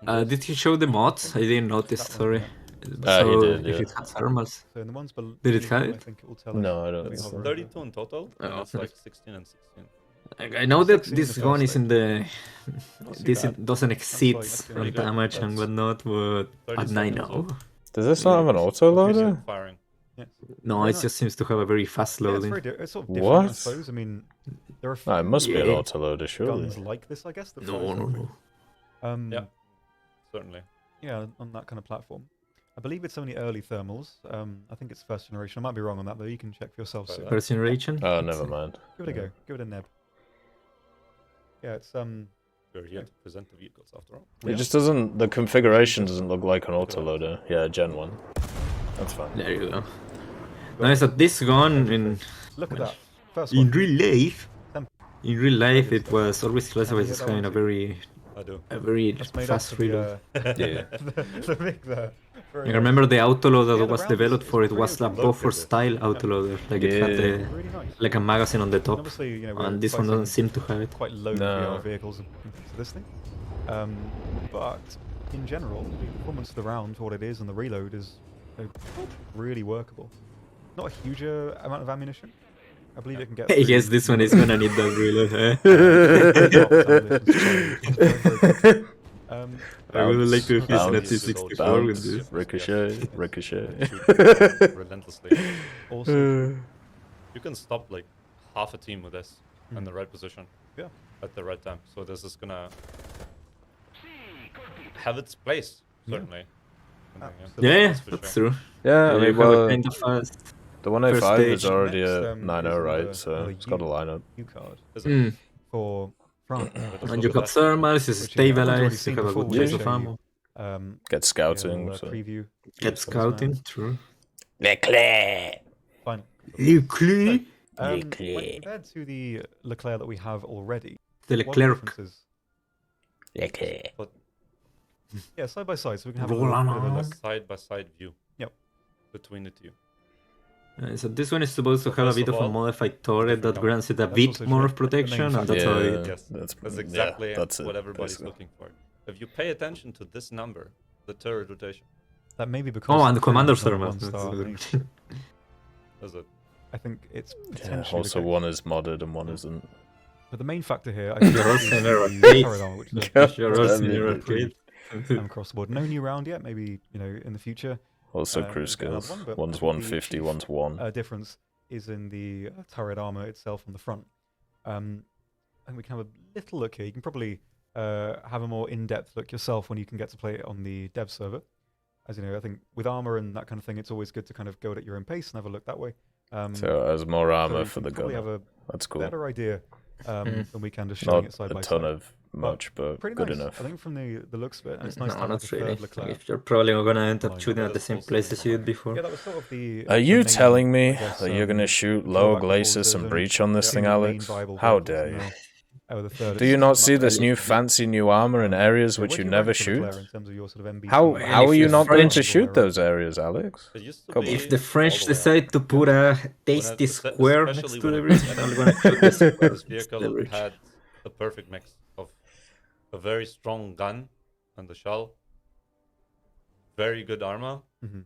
Did he show the mods? I didn't notice. That one, Sorry. yeah. So he did, if yeah. it had thermals. So in the ones Did it beneath have them, it? I think it will tell us. No, I don't that we think hover so. over. 32 in total, and Oh, it's like 16 and 16. I know that 16 in this the gun first is in the. Not too This bad. doesn't exceed that's on pretty good. damage and That's whatnot, but at 37 9 also. now. Does this not have an auto loader? Decent firing. Yes. No, Very it nice. just seems to have a very fast Yeah, it's loading. very it's sort of different, I What? suppose. I mean, there are No, it must be an Yeah. auto loader, surely. guns like this, I guess. That No, fire no, so quick. no. Yeah. Certainly. Yeah, on that kind of platform. I believe it's only early thermals. I think it's first generation. I might be wrong on that, though. You can check for yourself soon. First generation? Oh, never mind. Give it a go. Give it a neb. Yeah, it's We're here to present the vehicles after all. It just doesn't. The configuration doesn't look like an auto loader. Yeah, Gen 1. That's fine. There you go. Nice that this gun look at that. First in one. real life. Temp- In real life, it was always classified as kind of very, I do. That's made fast up for reload. Yeah. the MiG there. Very I nice. remember the autoloader Yeah, that the was round developed is for it pretty was a okay. buffer style autoloader, like it had Yeah. the, Really nice. like a magazine on the And top, obviously, you know, we're and this one fighting doesn't seem to have it. quite low No. VR vehicles compared to this thing. But in general, the performance of the round for what it is and the reload is really workable. Not a huge amount of ammunition. I believe it can get. I guess this one is gonna need that reload, I would like to Bounce, listen at bounce, 264 with bounce, this. ricochet, ricochet. Relentlessly. Also, You can stop like half a team with this in the right position. Yeah. At the right time. So this is gonna have its place, certainly. Yeah, That's for that's sure. true. Yeah, I You mean, have well, a kind of fast. the 105 is stage. already Next, a is 9.0, right? another So it's got a U. lineup. U card Is it? Mm. for France. And you have thermals, it's Which, you know, everyone's already stabilized, you seen have a before, good we choice show of you, ammo. Get scouting. yeah, So. preview. Get scouting, true. Leclerc. Fine. Leclerc? When Leclerc. compared to the Leclerc that we have already, The what are the Leclerc. differences? Leclerc. Yeah, side by side, so we can have a Roll little bit of a on. look. Side by side view. Yep. Between the two. So this one is supposed to have a First bit of of a all, modified turret that different grants it a That's bit also more true. of The protection, main and that's Yeah, how it... Yes, that's that's exactly that's it, what everybody's basically. looking for. If you pay attention to this number, the turret rotation, That may be because. Oh, and the crew commander's is on thermal. one star underneath. is it? I think it's Yeah, potentially. also, the case. one is modded and one isn't. But the main factor here, I think, You're is also in the arcade. turret armor, which is God You're damn also in it. your improved, arcade. across the board. No new round yet. Maybe in the future. Also, We'll crew get another skills. one, but One's I think the 150, chief, one's 1. Difference is in the turret armor itself on the front. And we can have a little look here. You can probably have a more in-depth look yourself when you can get to play it on the dev server. As you know, I think with armor and that kind of thing, it's always good to kind of go at your own pace and have a look that way. So, as more so armor you for can the probably have gunner. a That's cool. better idea than we can just showing Not it side a by ton side. of much, but Pretty good nice. enough. I think from the looks of it, and it's nice to No, have not like a really. third Leclerc. If you're probably gonna end up Line shooting up. at the same Also place as you did behind. before. Yeah, that was sort of the. Are the you main, telling me I guess, that you're gonna shoot drawback low before glacis there's and only breach on this two thing, main Alex? viable How vehicles, dare and you? now, the third Do is you not much see this better. new fancy new armor in areas Yeah, which what you do never rank the Leclerc shoot? in terms of your sort of MB How speed? Well, how if are you you're not going to French- shoot those areas, Alex? It used to Come be on. If the all French the way decide to put a tasty square next especially to when the it- bridge, I'm gonna shoot the square This next to the vehicle bridge. had a perfect mix of a very strong gun and the shell, very good armor, Mhm.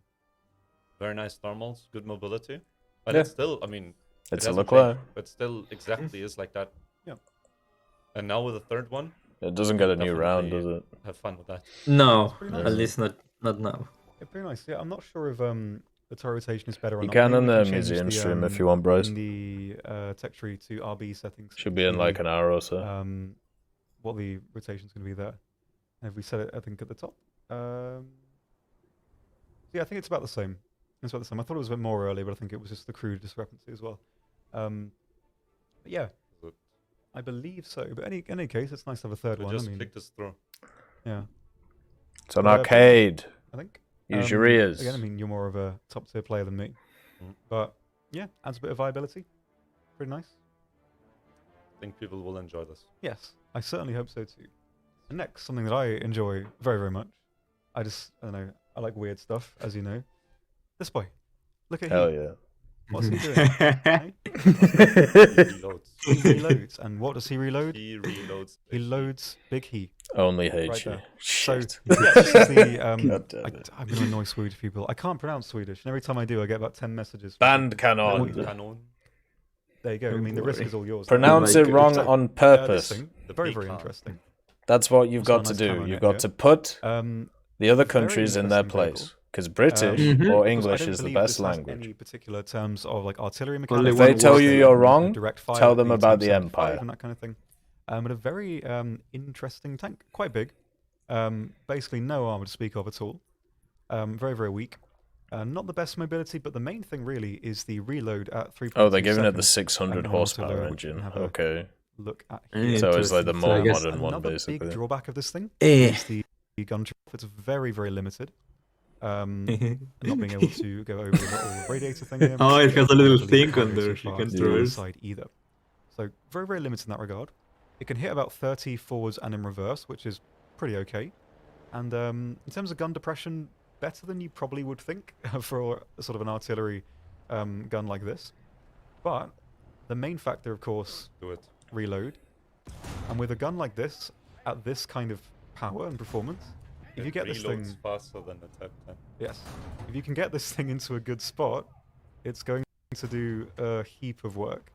very nice thermals, good mobility, but Yeah. it's still, I mean, It's it a hasn't Leclerc. changed, but still exactly is like that. Yeah. And now with the third one, It doesn't get a new round, does Definitely. it? have fun with that. No, pretty at nice. least not now. Yeah, pretty nice. Yeah, I'm not sure if the turret rotation is better or You not. can Maybe on we the change museum the, stream if you want, Bryce. in the tech tree to RB settings. Should be in see like an hour or so. what the rotation's going to be there. And if we set it, I think, at the top. Yeah, I think it's about the same. It's about the same. I thought it was a bit more early, but I think it was just the crew discrepancy as well. But yeah, Good. I believe so. But in any case, it's nice to have a third We one. just I mean, click this through. yeah, It's an But, arcade. I think. Use your ears. Again, I mean, you're more of a top tier player than me. Mm. But yeah, adds a bit of viability. Pretty nice. I think people will enjoy this. Yes, I certainly hope so too. And next, something that I enjoy very, very much. I don't know, I like weird stuff, as you know. This boy. Look at Hell him. yeah. What's he doing? Hey? He reloads. He reloads. And what does he reload? He reloads. He loads Big He. Only hate Right you. there. Shit. So, yeah, this is the, God damn it. I'm going to annoy Swedish people. I can't pronounce Swedish, and every time I do, I get about 10 messages. Band There canon. Canon. you go. I mean, the risk is all yours. Pronounce Oh it my wrong God. on This purpose. thing, The very, big very car. interesting. That's what you've Also got a to nice do. camo You've net got here. to put the other very countries in their interesting place. vehicle. Because British Mhm. or Because I English don't is the believe best this has language. Any particular terms of like artillery Only mechanics? If they one tell word you that you're like, wrong, direct fire, tell them the about the 1075 Empire. and that kind of thing. But a very interesting tank, quite big. Basically no armor to speak of at all. Very, very weak. Not the best mobility, but the main thing really is the reload at 3.2 Oh, they're giving it the seconds. 600 and an horsepower autoload, which you engine. can have a Okay. Look at Yeah, here. So it's like the interesting. more I guess modern one, Another basically. big drawback of this thing Eh. is the gun trip. It's very, very limited. Not being able to go over the little radiator thing here. Oh, it has a I little believe thing it can't on go there. too You far can to the other traverse. side either. So very, very limited in that regard. It can hit about 30 forwards and in reverse, which is pretty okay. And in terms of gun depression, better than you probably would think for a sort of an artillery gun like this. But the main factor, of course, Do it. reload. And with a gun like this, at this kind of power and performance, if you It get this reloads thing, faster than the Type 10. yes, if you can get this thing into a good spot, it's going to do a heap of work.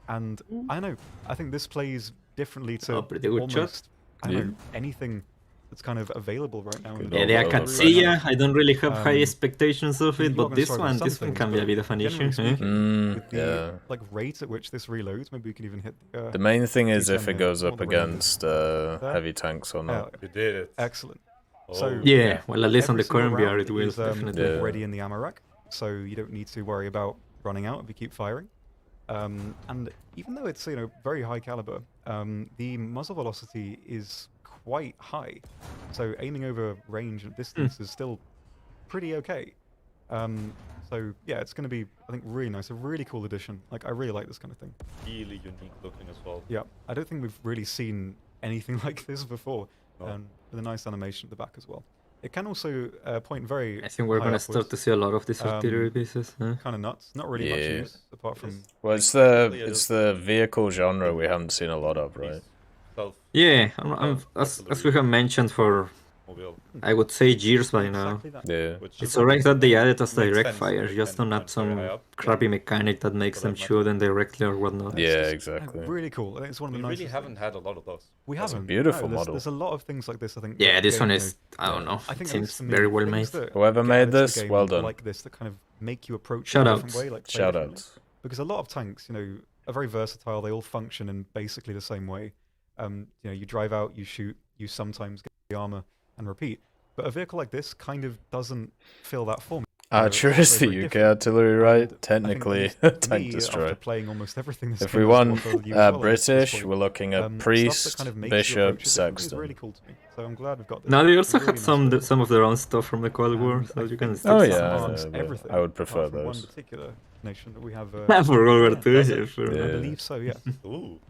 And I know, I think this plays differently to Oh, pretty good shot. almost I don't know, anything that's kind of available right now. in Good the Yeah, old the world. Overwatch. Akatsuya, I don't really have high Um, expectations of you're it, not but gonna this struggle with one, some things, can be a but bit of an generally issue. Eh? speaking, with the yeah. like rate at which this reloads, maybe we can even hit The main thing is if D10 it here, goes not up the reload. against There. heavy tanks or not. You did it. Excellent. Oh, So Yeah, well, at least on every the single current round BR it will is, definitely. Yeah. ready in the ammo rack, so you don't need to worry about running out if you keep firing. And even though it's very high caliber, the muzzle velocity is quite high, so aiming over range and distance is still pretty okay. So yeah, it's going to be, I think, really nice. A really cool addition. Like, I really like this kind of thing. really unique looking as well. Yeah, I don't think we've really seen anything like this before. No. With a nice animation at the back as well. It can also point very I think we're high gonna start to see a lot of these artillery pieces. Huh? kind of nuts. Not really much Yeah. use apart from Well, it's the vehicle genre we haven't seen a lot of, right? Self Yeah, as we have mentioned for, mobile. I would say, years by now. exactly that. Yeah. Which It's alright that they added as makes direct sense, fire, they just to can not point very some high up. crappy mechanic that makes For them that shoot them directly or whatnot. Yeah, Just, exactly. really cool. I think it's one of We the really nicest haven't things. had a lot of those. We That's a haven't. beautiful no, model. There's a lot of things like this. I think. Yeah, that this the one game, is, I don't know, I think it at least seems for me, very well made. things that Whoever get made added to the this, game well done. Like this, that kind of make you approach Shout it a outs. different way. Like play Shout differently. outs. Because a lot of tanks, are very versatile. They all function in basically the same way. You drive out, you shoot, you sometimes get the armor and repeat. But a vehicle like this kind of doesn't fill that form. Archers, the UK artillery, right? Technically, tank destroyer. After playing almost everything this If game we has want to offer you as well at this British, point, we're looking at stuff that priest, kind of makes you bishop, approach it differently is sexton. really cool to me. So I'm glad we've got this. Now they It's also a had really nice vehicle. some of their own stuff from the Cold War, And so I you can think still Oh, this see yeah, some marks but everything, I would prefer apart from one those. particular nation that we have. for World War yeah, II. does Yeah, it? sure. I Yeah. believe so. Yes. Ooh.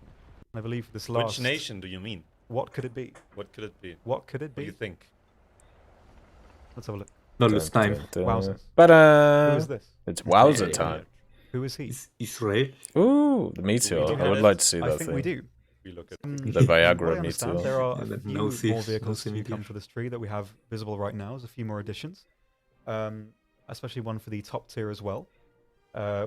I believe this last. Which nation do you mean? What could it be? What could it be? What could it What do be? you think? Let's have a look. Not lose time. Wowzers. Who Ba-da! is this? It's wowzer Yeah. time. Who is he? Israel. Ooh, the meteor. do I would have like it? to see I that think thing. we do. We look at The Viagra What I understand, meteor. there are Yeah, a but few no more thieves, vehicles no to come meteor. for this tree that we have visible right now. There's a few more additions, especially one for the top tier as well,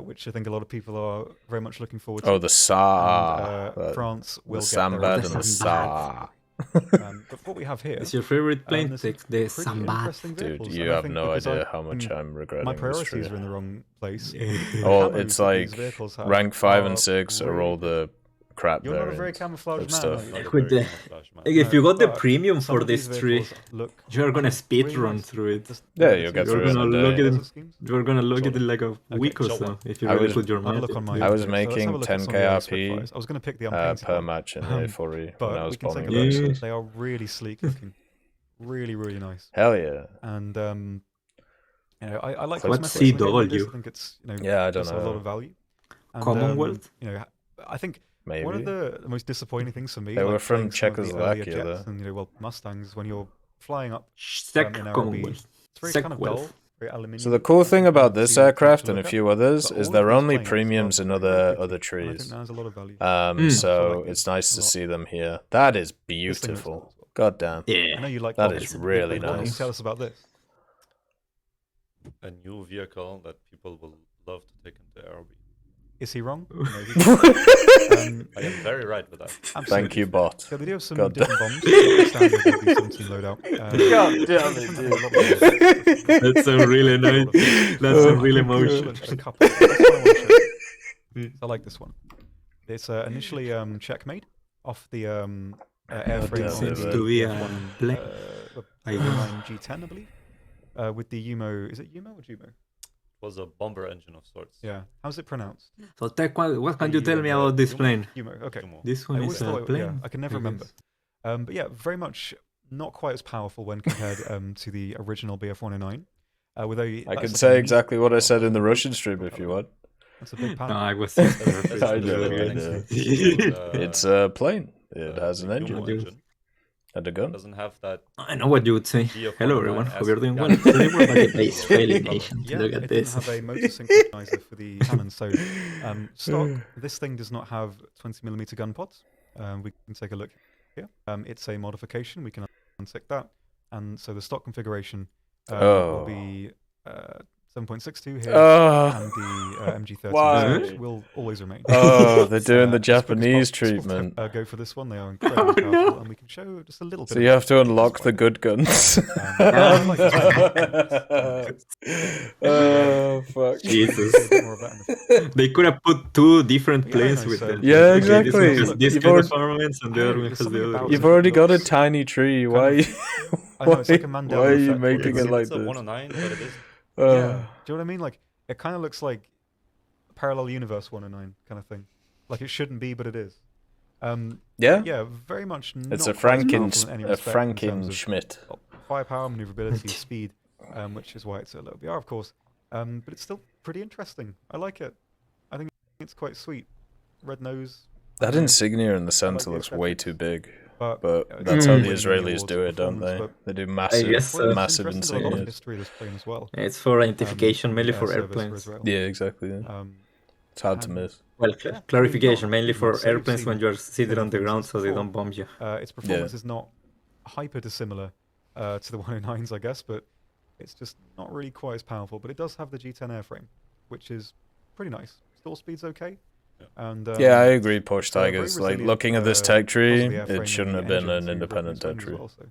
which I think a lot of people are very much looking forward to. Oh, the Sa. And, France will The get their own Sambad and the version. Sa. But what we have here, It's your favorite plane there's some tech, the pretty Sambat. interesting Dude, vehicles, you and I have think no because idea how much I'm regretting my this priorities tree. are in the wrong place. Oh, camos it's that these like vehicles have rank 5 are and 6 are really all the crap You're not a very variant camouflaged of man, stuff. are you? Not a With very the- camouflage man. If you got the but premium some for of this these tree, vehicles look you're gonna speed really run nice. through it. Just Yeah, look you'll at get these through it in a gonna day. look at desert it. schemes. You're gonna look at it like a week or chill so one. if you I really was- put your Have a mind look on into my it. I was so let's have a making look at some of 10k the RP Spitfires. I was going to pick the unpainted per one, match in the A4E when I but was we can take bombing a look. bases. They are really sleek looking, really nice. Hell yeah. And you know, I like What's cosmetics and like this. CW? I think it's you know Yeah, I don't just a lot know. of value. And, Commonwealth? you know, I think Maybe. one of the most disappointing things for me, They like were from playing some of the earlier Czechoslovakia, jets though. and you know, well, Mustangs, when you're flying up Sec in RB, Commonwealth. it's very kind of dull, Wealth. very aluminium. So the cool thing kind about of this too aircraft to and a look at. few others But is all they're of these only planes are premiums in very, very other pretty, and I trees. think there's a lot of value. So I like it's these nice a to lot. see them here. That is This thing looks beautiful. cool as well. God damn. I Yeah. know you like That bombers. is really What can you nice. tell us about this? A new vehicle that people will love to take into RB. Is he wrong? No, I am very right with that. Thank you, bot. So they do have some God different bombs. Standard B-17 loadout. God damn it, dude. That's a really nice. That's a really emotion. Just a couple. That's what I want to show you. I like this one. It's initially checkmate off the airframe. damn on it, the man. To be a F1, black. the G9 G10, I believe. With the UMO, is it UMO or JUMO? Was a bomber engine of sorts. Yeah. How's it pronounced? So, Tech, what can you tell me about this plane? UMO. Okay. Sumo. This I one always is a thought, yeah, plane. I can never I remember. guess. But yeah, very much not quite as powerful when compared to the original BF-109. With a, I that's can like say a exactly what I neat- said in the Russian stream if you want. That's a big No, panel. I was just I know, I know. It's a plane. It has an engine engine. and a gun. Doesn't have that. I know what you would say. BF-109 Hello everyone, as hope you're doing well. gun. Today we're back at the Israeli nation. Yeah, Look it at doesn't this. have a motor synchronizer for the cannon. So, stock, this thing does not have 20mm gun pods. We can take a look here. It's a modification. We can untick that. And so the stock configuration will be 7.62 here. And the MG30, Why? which will always remain. Oh, they're doing the It's because Japanese Spock- Spock, treatment. go for this one. They are incredibly powerful, and we can show just a little bit. So of you it. have to unlock the good guns. I like this one. Oh, fuck. Jesus. A bit more of that in the- They could have put two different Yeah, planes no, with so- them. Yeah, Okay, exactly. This one has this You've kind already- of armaments and the I other know, one there's has something the other about one. You've it. already got a looks tiny tree. kind Why? of- I know, it's like a Mandela Why are you effect, where making it's- it like It's a this? 109, but it is. Yeah. Do you Uh, know what I mean? Like, it kind of looks like parallel universe 109 kind of thing. Like it shouldn't be, but it is. yeah? Yeah, very much. It's not a quite as Franken, powerful in any a respect in terms Franken of Schmidt. firepower, maneuverability, speed, which is why it's a low BR, of course. But it's still pretty interesting. I like it. I think it's quite sweet. Red nose. That insignia in the center the looks way aesthetics. too big. But But it's that's not how the winning Israelis awards do for it, don't they? performance, They do guess massive, so. massive It's interesting, a lot of insignias. history of this plane as well. It's for identification, mainly air for service for airplanes. Israel. Yeah, exactly. Yeah. It's hard to and- miss. Well, Yeah, clarification, mainly not for so airplanes seen when you're seated on the things ground so they before. don't bomb you. Its performance is not hyper dissimilar to the 109s, I guess, but it's just not really quite as powerful. But it does have the G10 airframe, which is pretty nice. Stall speed's okay. And Yeah, I agree, Push very Tigers. Like, resilient, looking at this because tech tree, of the airframe it and shouldn't the have been engine an to independent run tech as tree. well, so.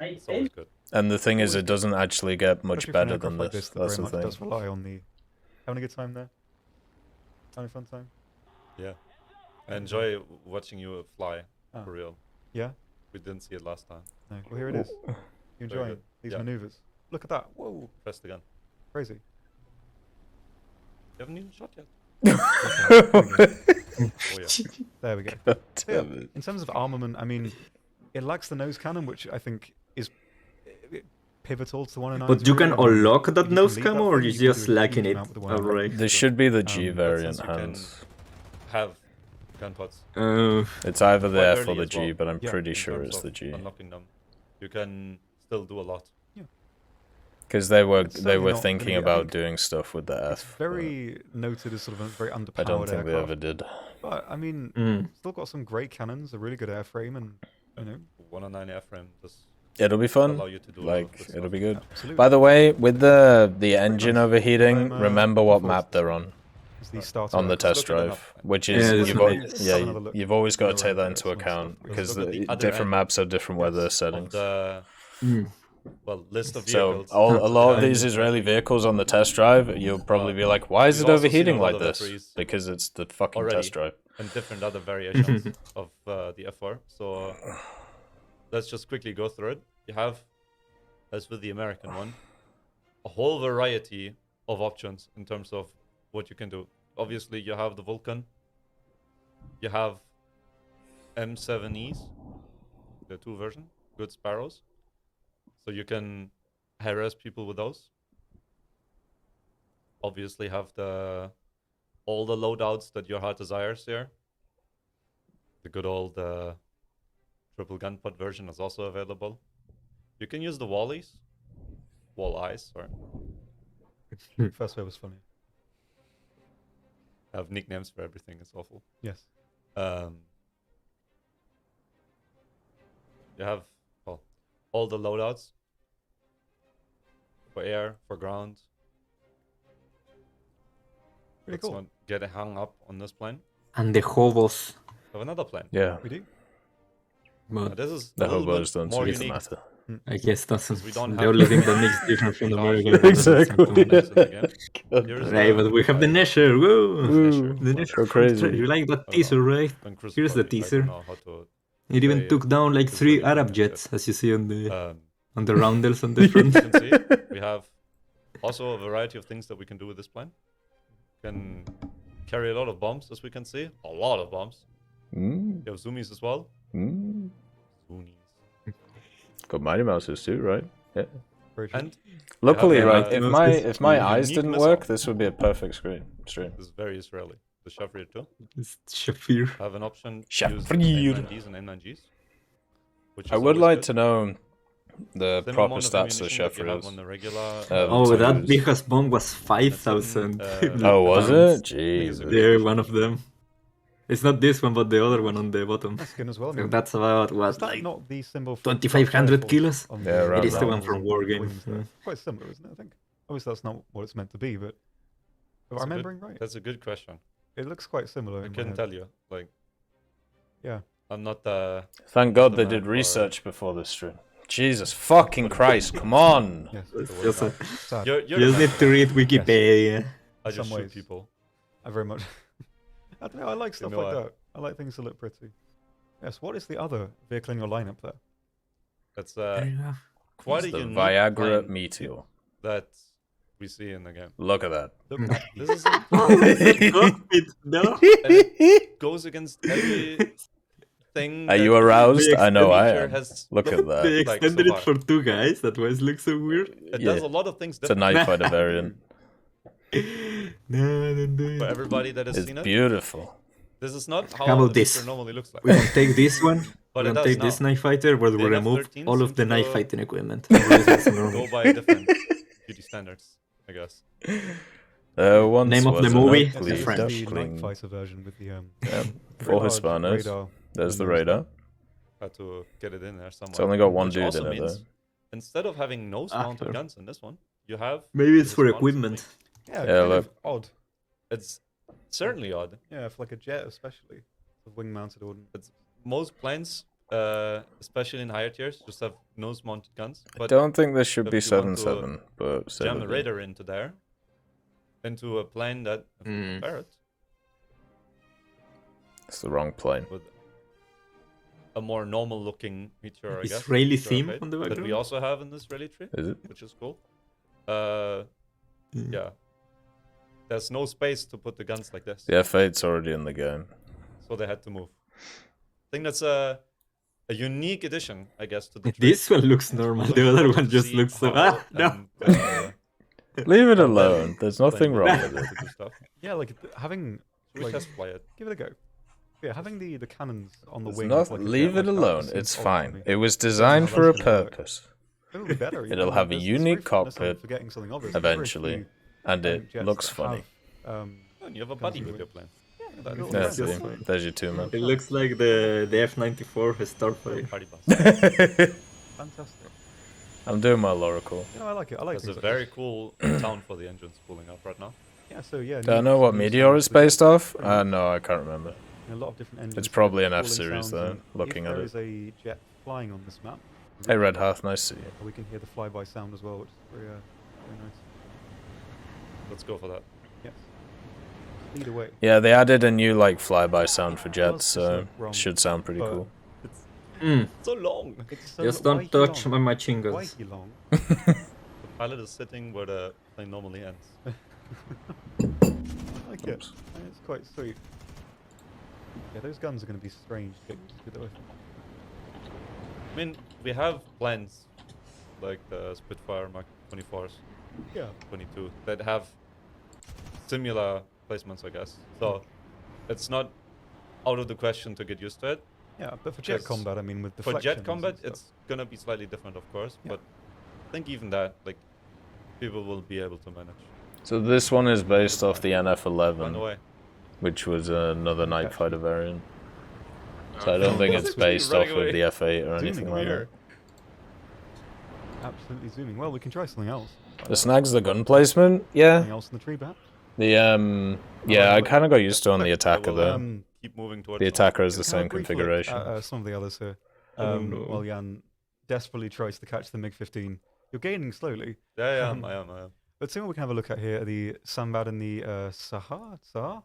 It's always good. And the thing is, it doesn't actually get much Especially for an better than aircraft this. like that That's very the much thing. does rely on the having a good time there. Having a fun time. Yeah. I enjoy watching you fly, Ah. for real. Yeah. We didn't see it last time. No. Well, here it is. You enjoying good. these Yeah. maneuvers? Look at that! Whoa, Press again. crazy. You haven't even shot yet. Okay, Oh yeah. there we go. God So, yeah, damn it. in terms of armament, I mean, it lacks the nose cannon, which I think is pivotal to the 109s. But you can really. I mean, unlock if that you can nose lead that camo, or thing, you you can just do a lacking huge it amount with the 109. outright? There should be the G But variant since you can hands. have gun pods. It's either the quite F or early the as G, well, but I'm yeah, pretty in sure terms it's of the G. Unlocking them. You can still do a lot. Because they were It's certainly not gonna thinking be- I about think doing stuff with the It's F. very noted as sort of a very underpowered but I don't think they aircraft. ever did. But I mean, Mm. still got some great cannons, a really good airframe, and you know, 109 airframe does It'll be fun. allow you to do a lot of Like, good it'll stuff. be good. absolutely. By the way, with the engine nice. overheating, I'm, remember looking what forward map to they're on It's the starter on the aircraft. test look at it drive, up. which Yeah, is that's you've, amazing. Let's yeah, have another look. you've always got to Go take around that there, into some stuff. account Let's because look at the the other different end. maps have different weather Yes. settings. The Mm. well, list of So vehicles. a lot of Yeah. these Israeli vehicles on the test drive, you'll probably be like, why is We've it also seen a overheating lot like of this? entries Because it's the fucking already. test drive. And different other variations of the F4. So let's just quickly go through it. You have, as with the American one, a whole variety of options in terms of what you can do. Obviously, you have the Vulcan. You have M7Es, the 2 version, good Sparrows. So you can harass people with those. Obviously, have all the loadouts that your heart desires here. The good old triple gunpot version is also available. You can use the Wallies. Wall-eyes, sorry. First way was funny. I have nicknames for everything, it's awful. Yes. You have all the loadouts. For air, for ground. Pretty Let's cool. not get hung up on this plane. And the hobos. We have another plane. Yeah, We do. But This is the a little hobos bit don't more seem to unique. matter. I guess that's We don't the have only the thing that makes different from the Cars. American. Exactly. Components in the game. Here's Right, but we have the Nesher. Woo! Woo. The Nesher Go from crazy. Tra- You like that Oh, teaser, right? and Cruise Here's the Party. I teaser. don't know how to It even say took down like 3 Israeli Arab names jets, yet. as you see on the Um, roundels on the front. you can see we have also a variety of things that we can do with this plane. Can carry a lot of bombs, as we can see. A lot of bombs. Mm, You have zoomies as well. mm. Zoomies. Got Mighty Mouses too, right? Yeah. Very true. And Luckily, Yeah, right, Mighty if my Unique eyes didn't missile. work, this would be a perfect stream. this is very Israeli. The Shafir too. It's Shafir. Have an option to Shafir. use M9Ds and N9Gs. Which I is would always like good. to know the Same proper amount of stats of ammunition that you have Sheffield. on the regular. Oh, that twos. biggest bomb was 5,000. Oh, was pounds. it? it's a Jeez. good- Yeah, one of them. It's not this one, but the other one on the bottom. That's skin as well. I So mean, that's about is what, that like not the symbol for 2,500 kilos? on Yeah, around It is the that. one from War Games. wings there? Quite similar, isn't it? I think. Obviously, that's not what it's meant to be, but am I That's a good- remembering right? That's a good question. It looks quite similar. I in my couldn't head. tell you. Like, Yeah. I'm not Thank God they the did map or- research before this stream. Jesus fucking Christ, come on! Yes. It's just a- Sad. You're You just need to read Wikipedia. I just some shoot ways. people. I very much. I don't know. I like stuff know like what? that. I like things that look pretty. Yes. What is the other vehicle in your lineup there? That's There you go. quite It's a the unique Viagra plane Meteor. that we see in the game. Look at that. Look, This is and Cockpit, no? it goes against everything. Are you that aroused? I know I nature am. has- Look at They that. like, extended so it for 2 guys. That was look so weird. It Yeah. does a lot of things It's a different night fighter variant. No, don't do for it. everybody that has It's seen it. beautiful. This is not how How about the this? feature normally looks like. We can take this one. But We it can does take this now. knife fighter where we The remove NF-13 all of seems the to knife go- fighting equipment. and replace it with some normal. Go by different beauty standards, I guess. Once Name of was the an movie? yes, ugly this is French. the duckling. night fighter version with the Yeah, very full large Hispanos. radar There's the windows radar. Had to get it in there somewhere. It's only got one Which dude also in it means though. instead of having nose-mounted After. guns in this one, you have. Maybe it's the for response equipment. thing. Yeah, Yeah, kind look. of odd. It's certainly odd. Yeah, for like a jet especially, the wing-mounted ordnance. Most planes, especially in higher tiers, just have nose-mounted guns. I But don't think this should if be you want to 7.7, but say jam that a they- radar into there, into a plane that Mm. Barrett it's the wrong plane. with a more normal-looking meteor, I guess. Israeli meteor theme plate on the that we background? also have in this rally tree, Is it? which is cool. Yeah. There's no space to put the guns like this, The F8's already in the game. so they had to move. I think that's a unique addition, I guess, to the tree. This one looks normal. The other one just looks so. Ah, no. Leave it how alone. them There's nothing playing wrong with with it it. to do stuff. Yeah, like having Should we like, test fly it? give it a go. Yeah, having the cannons on the It's wing. not, like a leave jet it like that alone. seems It's odd to fine. me. It was designed for a that's gonna work. purpose. It'll be better. It'll even. have a There's unique very- unless I'm cockpit forgetting something obvious. There's very eventually, few and tank it jets looks that funny. have, Oh, and you have a Guns buddy in the with wing. your plane. that Cool. Yeah, looks see, nice. there's your two, man. It looks like the F-94 Starfire. Party bus. Fantastic. I'm doing my Loracle. You know, I like it. I like It's a things like very this. cool town for the engines pulling up right now. Yeah, so yeah. Do I neat know what new Meteor sounds is with based off? different- No, I can't remember. a lot of different engines. It's probably an cooling F-series, sounds, though, and looking if at there it. is a jet flying on this map, Hey, Red Hearth, nice to see you. We can hear the flyby sound as well, which is very nice. Let's go for that. Yes. Lead away. Yeah, they added a new like flyby sound for It jets, does so look wrong, it should sound pretty but cool. It's so long. It's so Just why don't he touch long? my Why chingos. he long? The pilot is sitting where the plane normally ends. I like it. It's quite sweet. Yeah, those guns are going to be strange things to do with. I mean, we have planes like the Spitfire Mark 24s, Yeah. 22 that have similar placements, I guess. So it's not out of the question to get used to it. Yeah, but for jet Yes. combat, I mean, with For deflections jet and combat, stuff. it's gonna be slightly different, of course, Yeah. but I think even that, like, people will be able to manage. So this one is based off the Run NF-11, away. which was another night Okay. fighter variant. So I don't think it's based off of the F8 or anything Zooming like here. that. Absolutely zooming. Well, we can try something else. The snag's the gun placement, yeah. Something else in the tree, perhaps? The yeah, I kind of got used to on the I attacker will, though. keep moving towards The attacker is the Can I have same a brief look configuration. at, some of the others here. Oh, no. While Jan desperately tries to catch the MiG-15. You're gaining slowly. Yeah, I am. But see what we can have a look at here are the Sambad and the Sahar?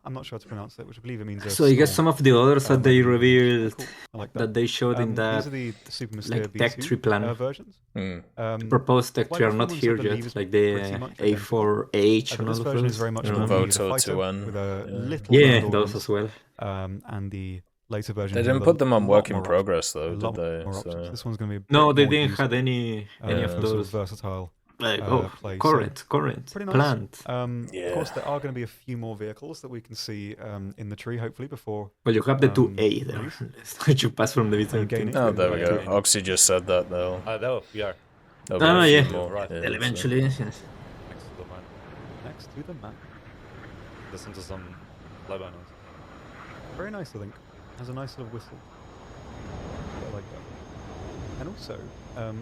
I'm not sure how to pronounce it, which I believe it means a So I guess storm. some of the others that they Cool. revealed, I like that they showed in These that are the Super Mystere like tech B2 tree plan. versions. Mm. proposed tech Well, tree are the not ones I here believe yet, is like pretty the much identical. A4H But and all this of version those. is very much you know. more the Voto fighter 2N, with a yeah. little Yeah, more those organs, as well. and the later version. They has a didn't put them on lot work in more options, progress a though, lot did they? more options. So This one's going to be a No, bit they more didn't used, have any of for sort of those. versatile. Like, Play. current, Pretty nice. planned. Of Yeah. course, there are going to be a few more vehicles that we can see in the tree, hopefully, before. Well, you have the 2A release. there. Let's let you pass from the And gaining. B17. oh, there we go. Right. Oxy just said that though. No, we are There'll be Ah, a few yeah. more. Right. Yeah, Well, so- eventually, yes. next to the man. Next to the map. Listen to some flyby noise. Very nice, I think. Has a nice little whistle. I like that. And also,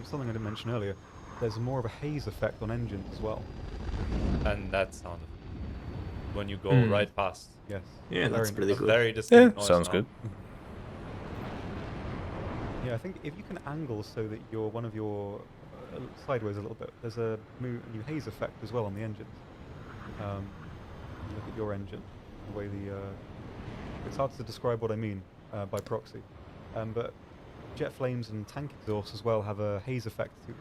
something I didn't mention earlier, there's more of a haze effect on engines as well. And that sound when you go Hmm. right past. Yes. Yeah, that's Very pretty A good. very Yeah, distinct noise sounds now. good. Yeah, I think if you can angle so that you're one of your sideways a little bit, there's a new haze effect as well on the engine. Look at your engine, the way the it's hard to describe what I mean by proxy, but jet flames and tank exhausts as well have a haze effect too.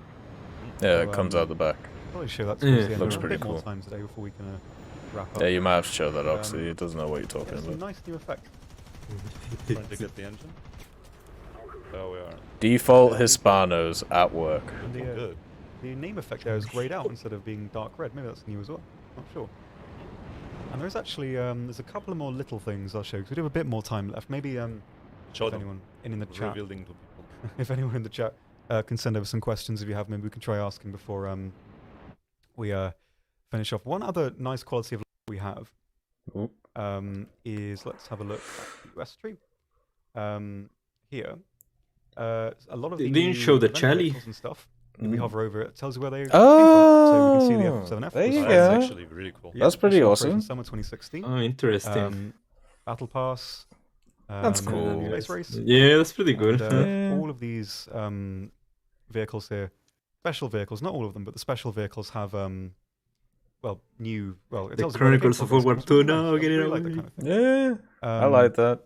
Yeah, So, it comes out the back. Probably show that Yeah, towards the end. looks a pretty bit more cool. times today before we can wrap up. Yeah, you might have to show that Oxy. Um, It doesn't know what you're talking It's a about. nice new effect. Trying to get the engine. There we are. Default Hispanos at work. And the, Good. the name effect there is grayed out instead of being dark red. Maybe that's new as well. Not sure. And there's actually there's a couple of more little things I'll show because we do have a bit more time left. Maybe Show if them. anyone in the chat, Revealing to people. if anyone in the chat can send over some questions if you have, maybe we can try asking before we finish off. One other nice quality of life we have Oop. is, let's have a look at the US tree. Here, a lot of They the didn't new show the event Charlie. vehicles and stuff. If we Mm. hover over it, it tells you where they came from. So we can see the Oh, F7F. there was you That's from- go. actually really cool. Yeah, That's pretty mission operation awesome. Summer 2016. Oh, interesting. Battle Pass. That's and then cool. Space Race. Yeah, that's pretty good. And, Yeah. all of these vehicles here, special vehicles, not all of them, but the special vehicles have new. Well, it The tells you where they came Chronicles from, of World War basically. II It's really now, nice. I get it really like away. that kind of thing. Yeah, I Um, like that.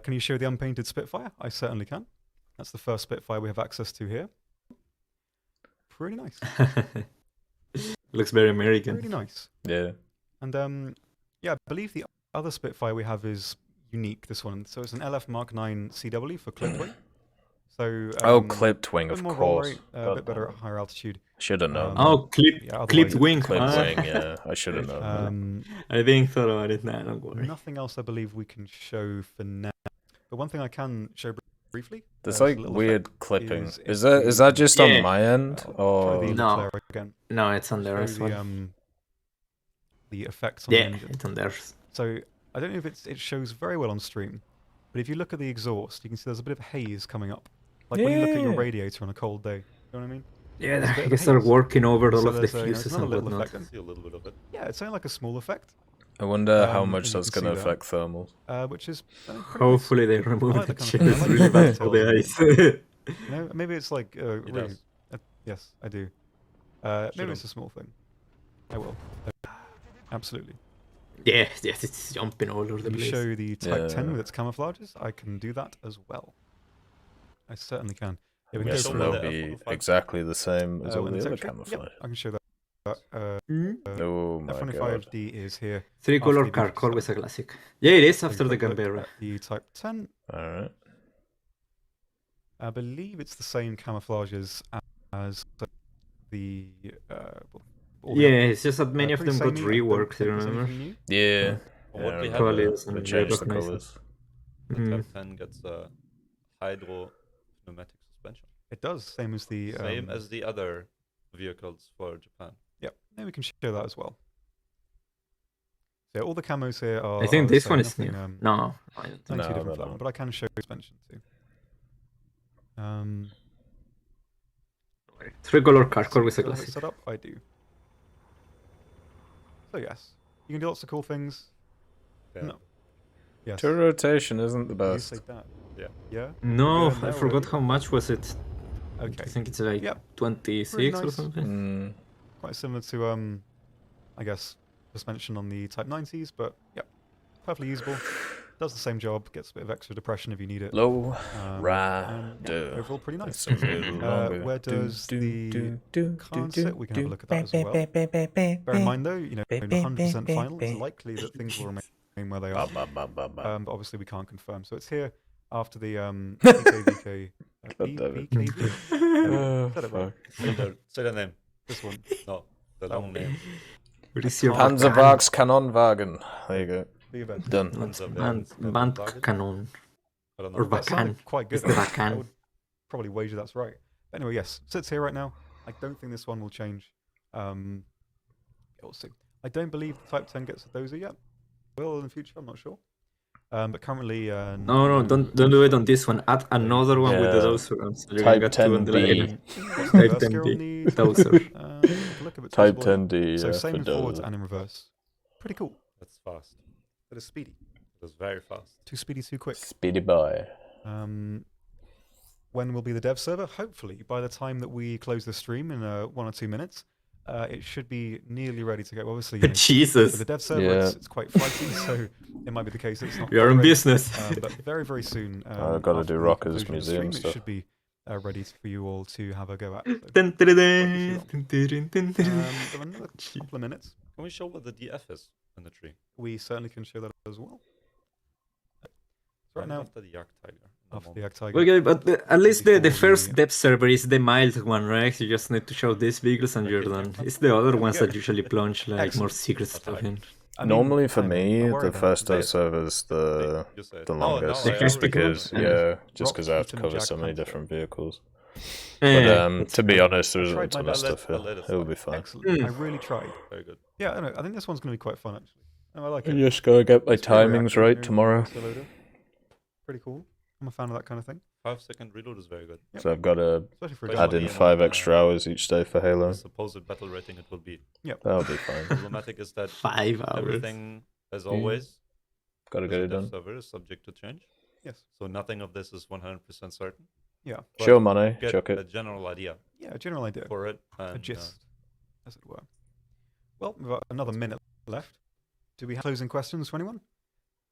Can you show the Unpainted Spitfire? I certainly can. That's the first Spitfire we have access to here. Pretty nice. Looks very American. Really nice. Yeah. And yeah, I believe the other Spitfire we have is unique, this one. So it's an LF Mark 9 CW for clipped wing. So Oh, clipped wing, a bit of more roll course. rate, a bit better at higher altitude. Should have known. Oh, Yeah, otherwise clipped it's wing. Clipped Ah. wing, yeah. I should have known. that. Um, I didn't thought about it. Nah, don't worry. nothing else I believe we can show for now. But one thing I can show briefly. There's a like little weird effect, clipping. is Is if that is that just Yeah. on my end Try or the No. flare again. No, it's on there Show as well. the effects on the Yeah, engine. it's on there. So I don't know if it shows very well on stream, but if you look at the exhaust, you can see there's a bit of haze coming up. Like when you look at your Yeah. radiator on a cold day. You know what I mean? Yeah, There's a bit you of can start haze. working over all So of the there's a, fuses it's not a and little whatnot. effect. I can see a little bit of it. Yeah, it's only like a small effect, I wonder how and much you that's can going to see that. affect thermals. Which is pretty nice. Hopefully they I remove like the that kind of shit. thing. I It's like really the bad for the details. eyes. You know, maybe it's like He really. does. Yes, I do. Maybe Shoot it's him. a small thing. I will. Absolutely. Yes, it's jumping all over the Can you place. show the Type 10 Yeah. with its camouflages? I can do that as well. I certainly can. Yeah, we I'm can go guessing from over they'll the be F105. exactly the same as all when the the other territory. camouflage. Yep, I can show that. Oh my god. F25D is here. Three after color the car, B57. always a classic. Yeah, it is Take a after the quick look Canberra. at the Type 10. Alright. I believe it's the same camouflages as the. All the Yeah, other it's just that many of pretty them got samey. I don't reworked, think you there's remember? anything new. Yeah. From what I we remember have, Probably they doesn't changed the recognize it. colours. the Mm. Type 10 gets a hydro pneumatic suspension. It does, same as the. Same as the other vehicles for Japan. Yep, maybe we can show that as well. So all the camos here are. I think are the this same, one is new. nothing, No, I don't think. Nothing too No, different they're for that one, not. but I can show suspension too. Three color car, So always a do I have it classic. set up? I do. So yes, you can do lots of cool things. Yeah. No. Yes. Two rotation isn't the Did you best. say that? Yeah. Yeah. No, Good, I now forgot already. how much was it. Okay. I think it's like Yep. 26 Pretty or nice. something. Mm. Quite similar to I guess suspension on the Type 90s, but yep, perfectly usable. Does the same job. Gets a bit of extra depression if you need it. Low, Yeah, rider. overall pretty nice. It's a little longer. Where does the car sit? We can have a look at that as well. Bear in mind though, 100% final. It's likely that things will remain where they are. But obviously we can't confirm. So it's here after the PKVK. God damn it. PKV? Oh, Said it right. Say the name. This one. No, the long name. What is your Panzerwagens Kanonwagen. There you go. Do your best. Done. Bandkanon. I don't know. Or That sounded Bakan. quite good. It's the I Bakan. would probably wager that's right. But anyway, yes, sits here right now. I don't think this one will change. We'll see. I don't believe the Type 10 gets a dozer yet. Will in the future, I'm not sure. But currently, No, don't do it on this one. Add another one with the Yeah. dozer one. So you Type can get two on the 10B. line. What's the Type reverse gear 10B. on the Dozer. take a look if it's Type visible here. 10D. So Yeah, same for in forward dozer. and in reverse. Pretty cool. That's fast. But it's speedy. That's very fast. Too speedy, too quick. Speedy boy. When will be the dev server? Hopefully, by the time that we close the stream in 1 or 2 minutes, it should be nearly ready to go. Obviously, with Jesus. the dev server, Yeah. it's quite flighty, so it might be the case it's not. We are quite in ready. business. But very, very soon. I've gotta after do the Rockers conclusion of the Museum stream, stuff. It should be ready for you all to have a go at. So, Dun, dun, dun, Won't dun, dun, dun, dun. so another couple of minutes. Can we show what the DF is in the tree? We certainly can show that as well. So right now, After the Yak Tiger. in the after the moment. Yak Tiger. Okay, but at least the Before first the- depth server is the mild one, right? You just need to show these vehicles and you're done. It's the other ones that usually plunge like more Excellent. secret stuff in. I mean, Normally for I'm me, worried the about first Say day it. server's the You say it. the No, longest, no, I Just already because know. yeah, just because I have to Rock, cover Keaton, so Jack, many Hunter. different vehicles. Yeah, But to be honest, there I isn't a tried my ton of best. stuff I'll let here. it It'll slide. be fine. Excellent. Mm. I really tried. Very good. Yeah, I know. I think this one's going to be quite fun actually. I like it. I just gotta get my It's very timings reactive, right very tomorrow. autoloader. Pretty cool. I'm a fan of that kind of thing. 5-second reload is very good. Yep. So I've got to Especially for a Add add demo. in in 5 on, extra hours each day for Halo. The supposed battle rating it will be. That'll be fine. Problematic is that 5 hours. everything, as always, Gotta as get a it dev done. server is subject to change. Yes. So nothing of this is 100% certain. Yeah. But Sure money, Get chuck a it. general idea Yeah, a general idea. for it. A And, gist, as it were. Well, we've got another minute left. Do we have closing questions for anyone?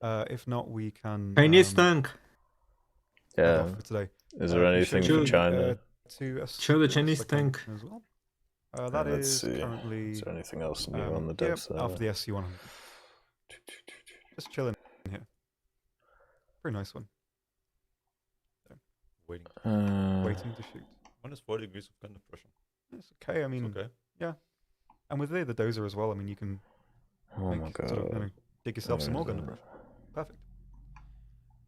If not, we can Chinese tank. head Yeah. off for today. Is there Can you anything show for the, China? Show the Chinese second tank. as well. That Let's is see. currently Is there anything else new on the dev yep, server? after the SC100. Just chilling here. Pretty nice one. waiting. Waiting to shoot. Minus 4 degrees of gun depression. It's okay. I mean, It's okay. and with the dozer as well. I mean, you can Oh my make, sort of, god. dig yourself some Where more is gun it? depression. Perfect.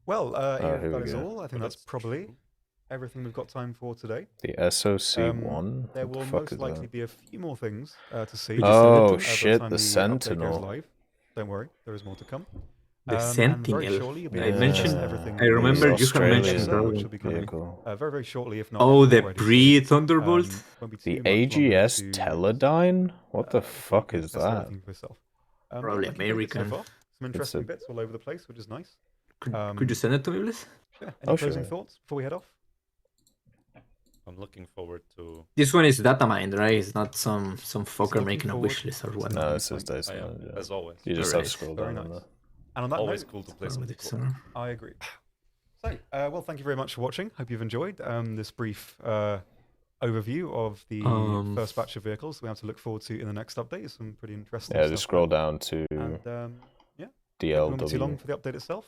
Well, here that we is go. all. I think Well, that's probably everything we've got time for today. The SOC1? There What the will fuck most is likely that? be a few more things to see. Oh by the shit, time the update goes Sentinel. live. Don't worry, there is more to come. The And very Sentinel. shortly, you'll be I able to mentioned- test everything I remember with you had Australian mentioned Racer, that which will be coming vehicle. very, very shortly, if not Oh, the already. pre-Thunderbolt? Won't be The too much longer AGS to, Teledyne? What the fuck you can is test that? everything for yourself. Probably I think very good so American. far. Some interesting a- bits all over the place, which is nice. Could you send it to me, please? Yeah. Any Oh, closing sure. thoughts before we head off? I'm looking forward to. This one is data mined, right? It's not some fucker looking making a forward wish list or to- whatnot. No, this is I data am, mined, yeah. as always. You just Alright. have to scroll Very down on nice. that. And on that Always note, cool to play some With this, football. I agree. So, well, thank you very much for watching. Hope you've enjoyed this brief overview of the first batch of vehicles we have to look forward to in the next update. Some pretty interesting Yeah, stuff. just scroll down to And yeah, it DLW. won't be too long for the update itself.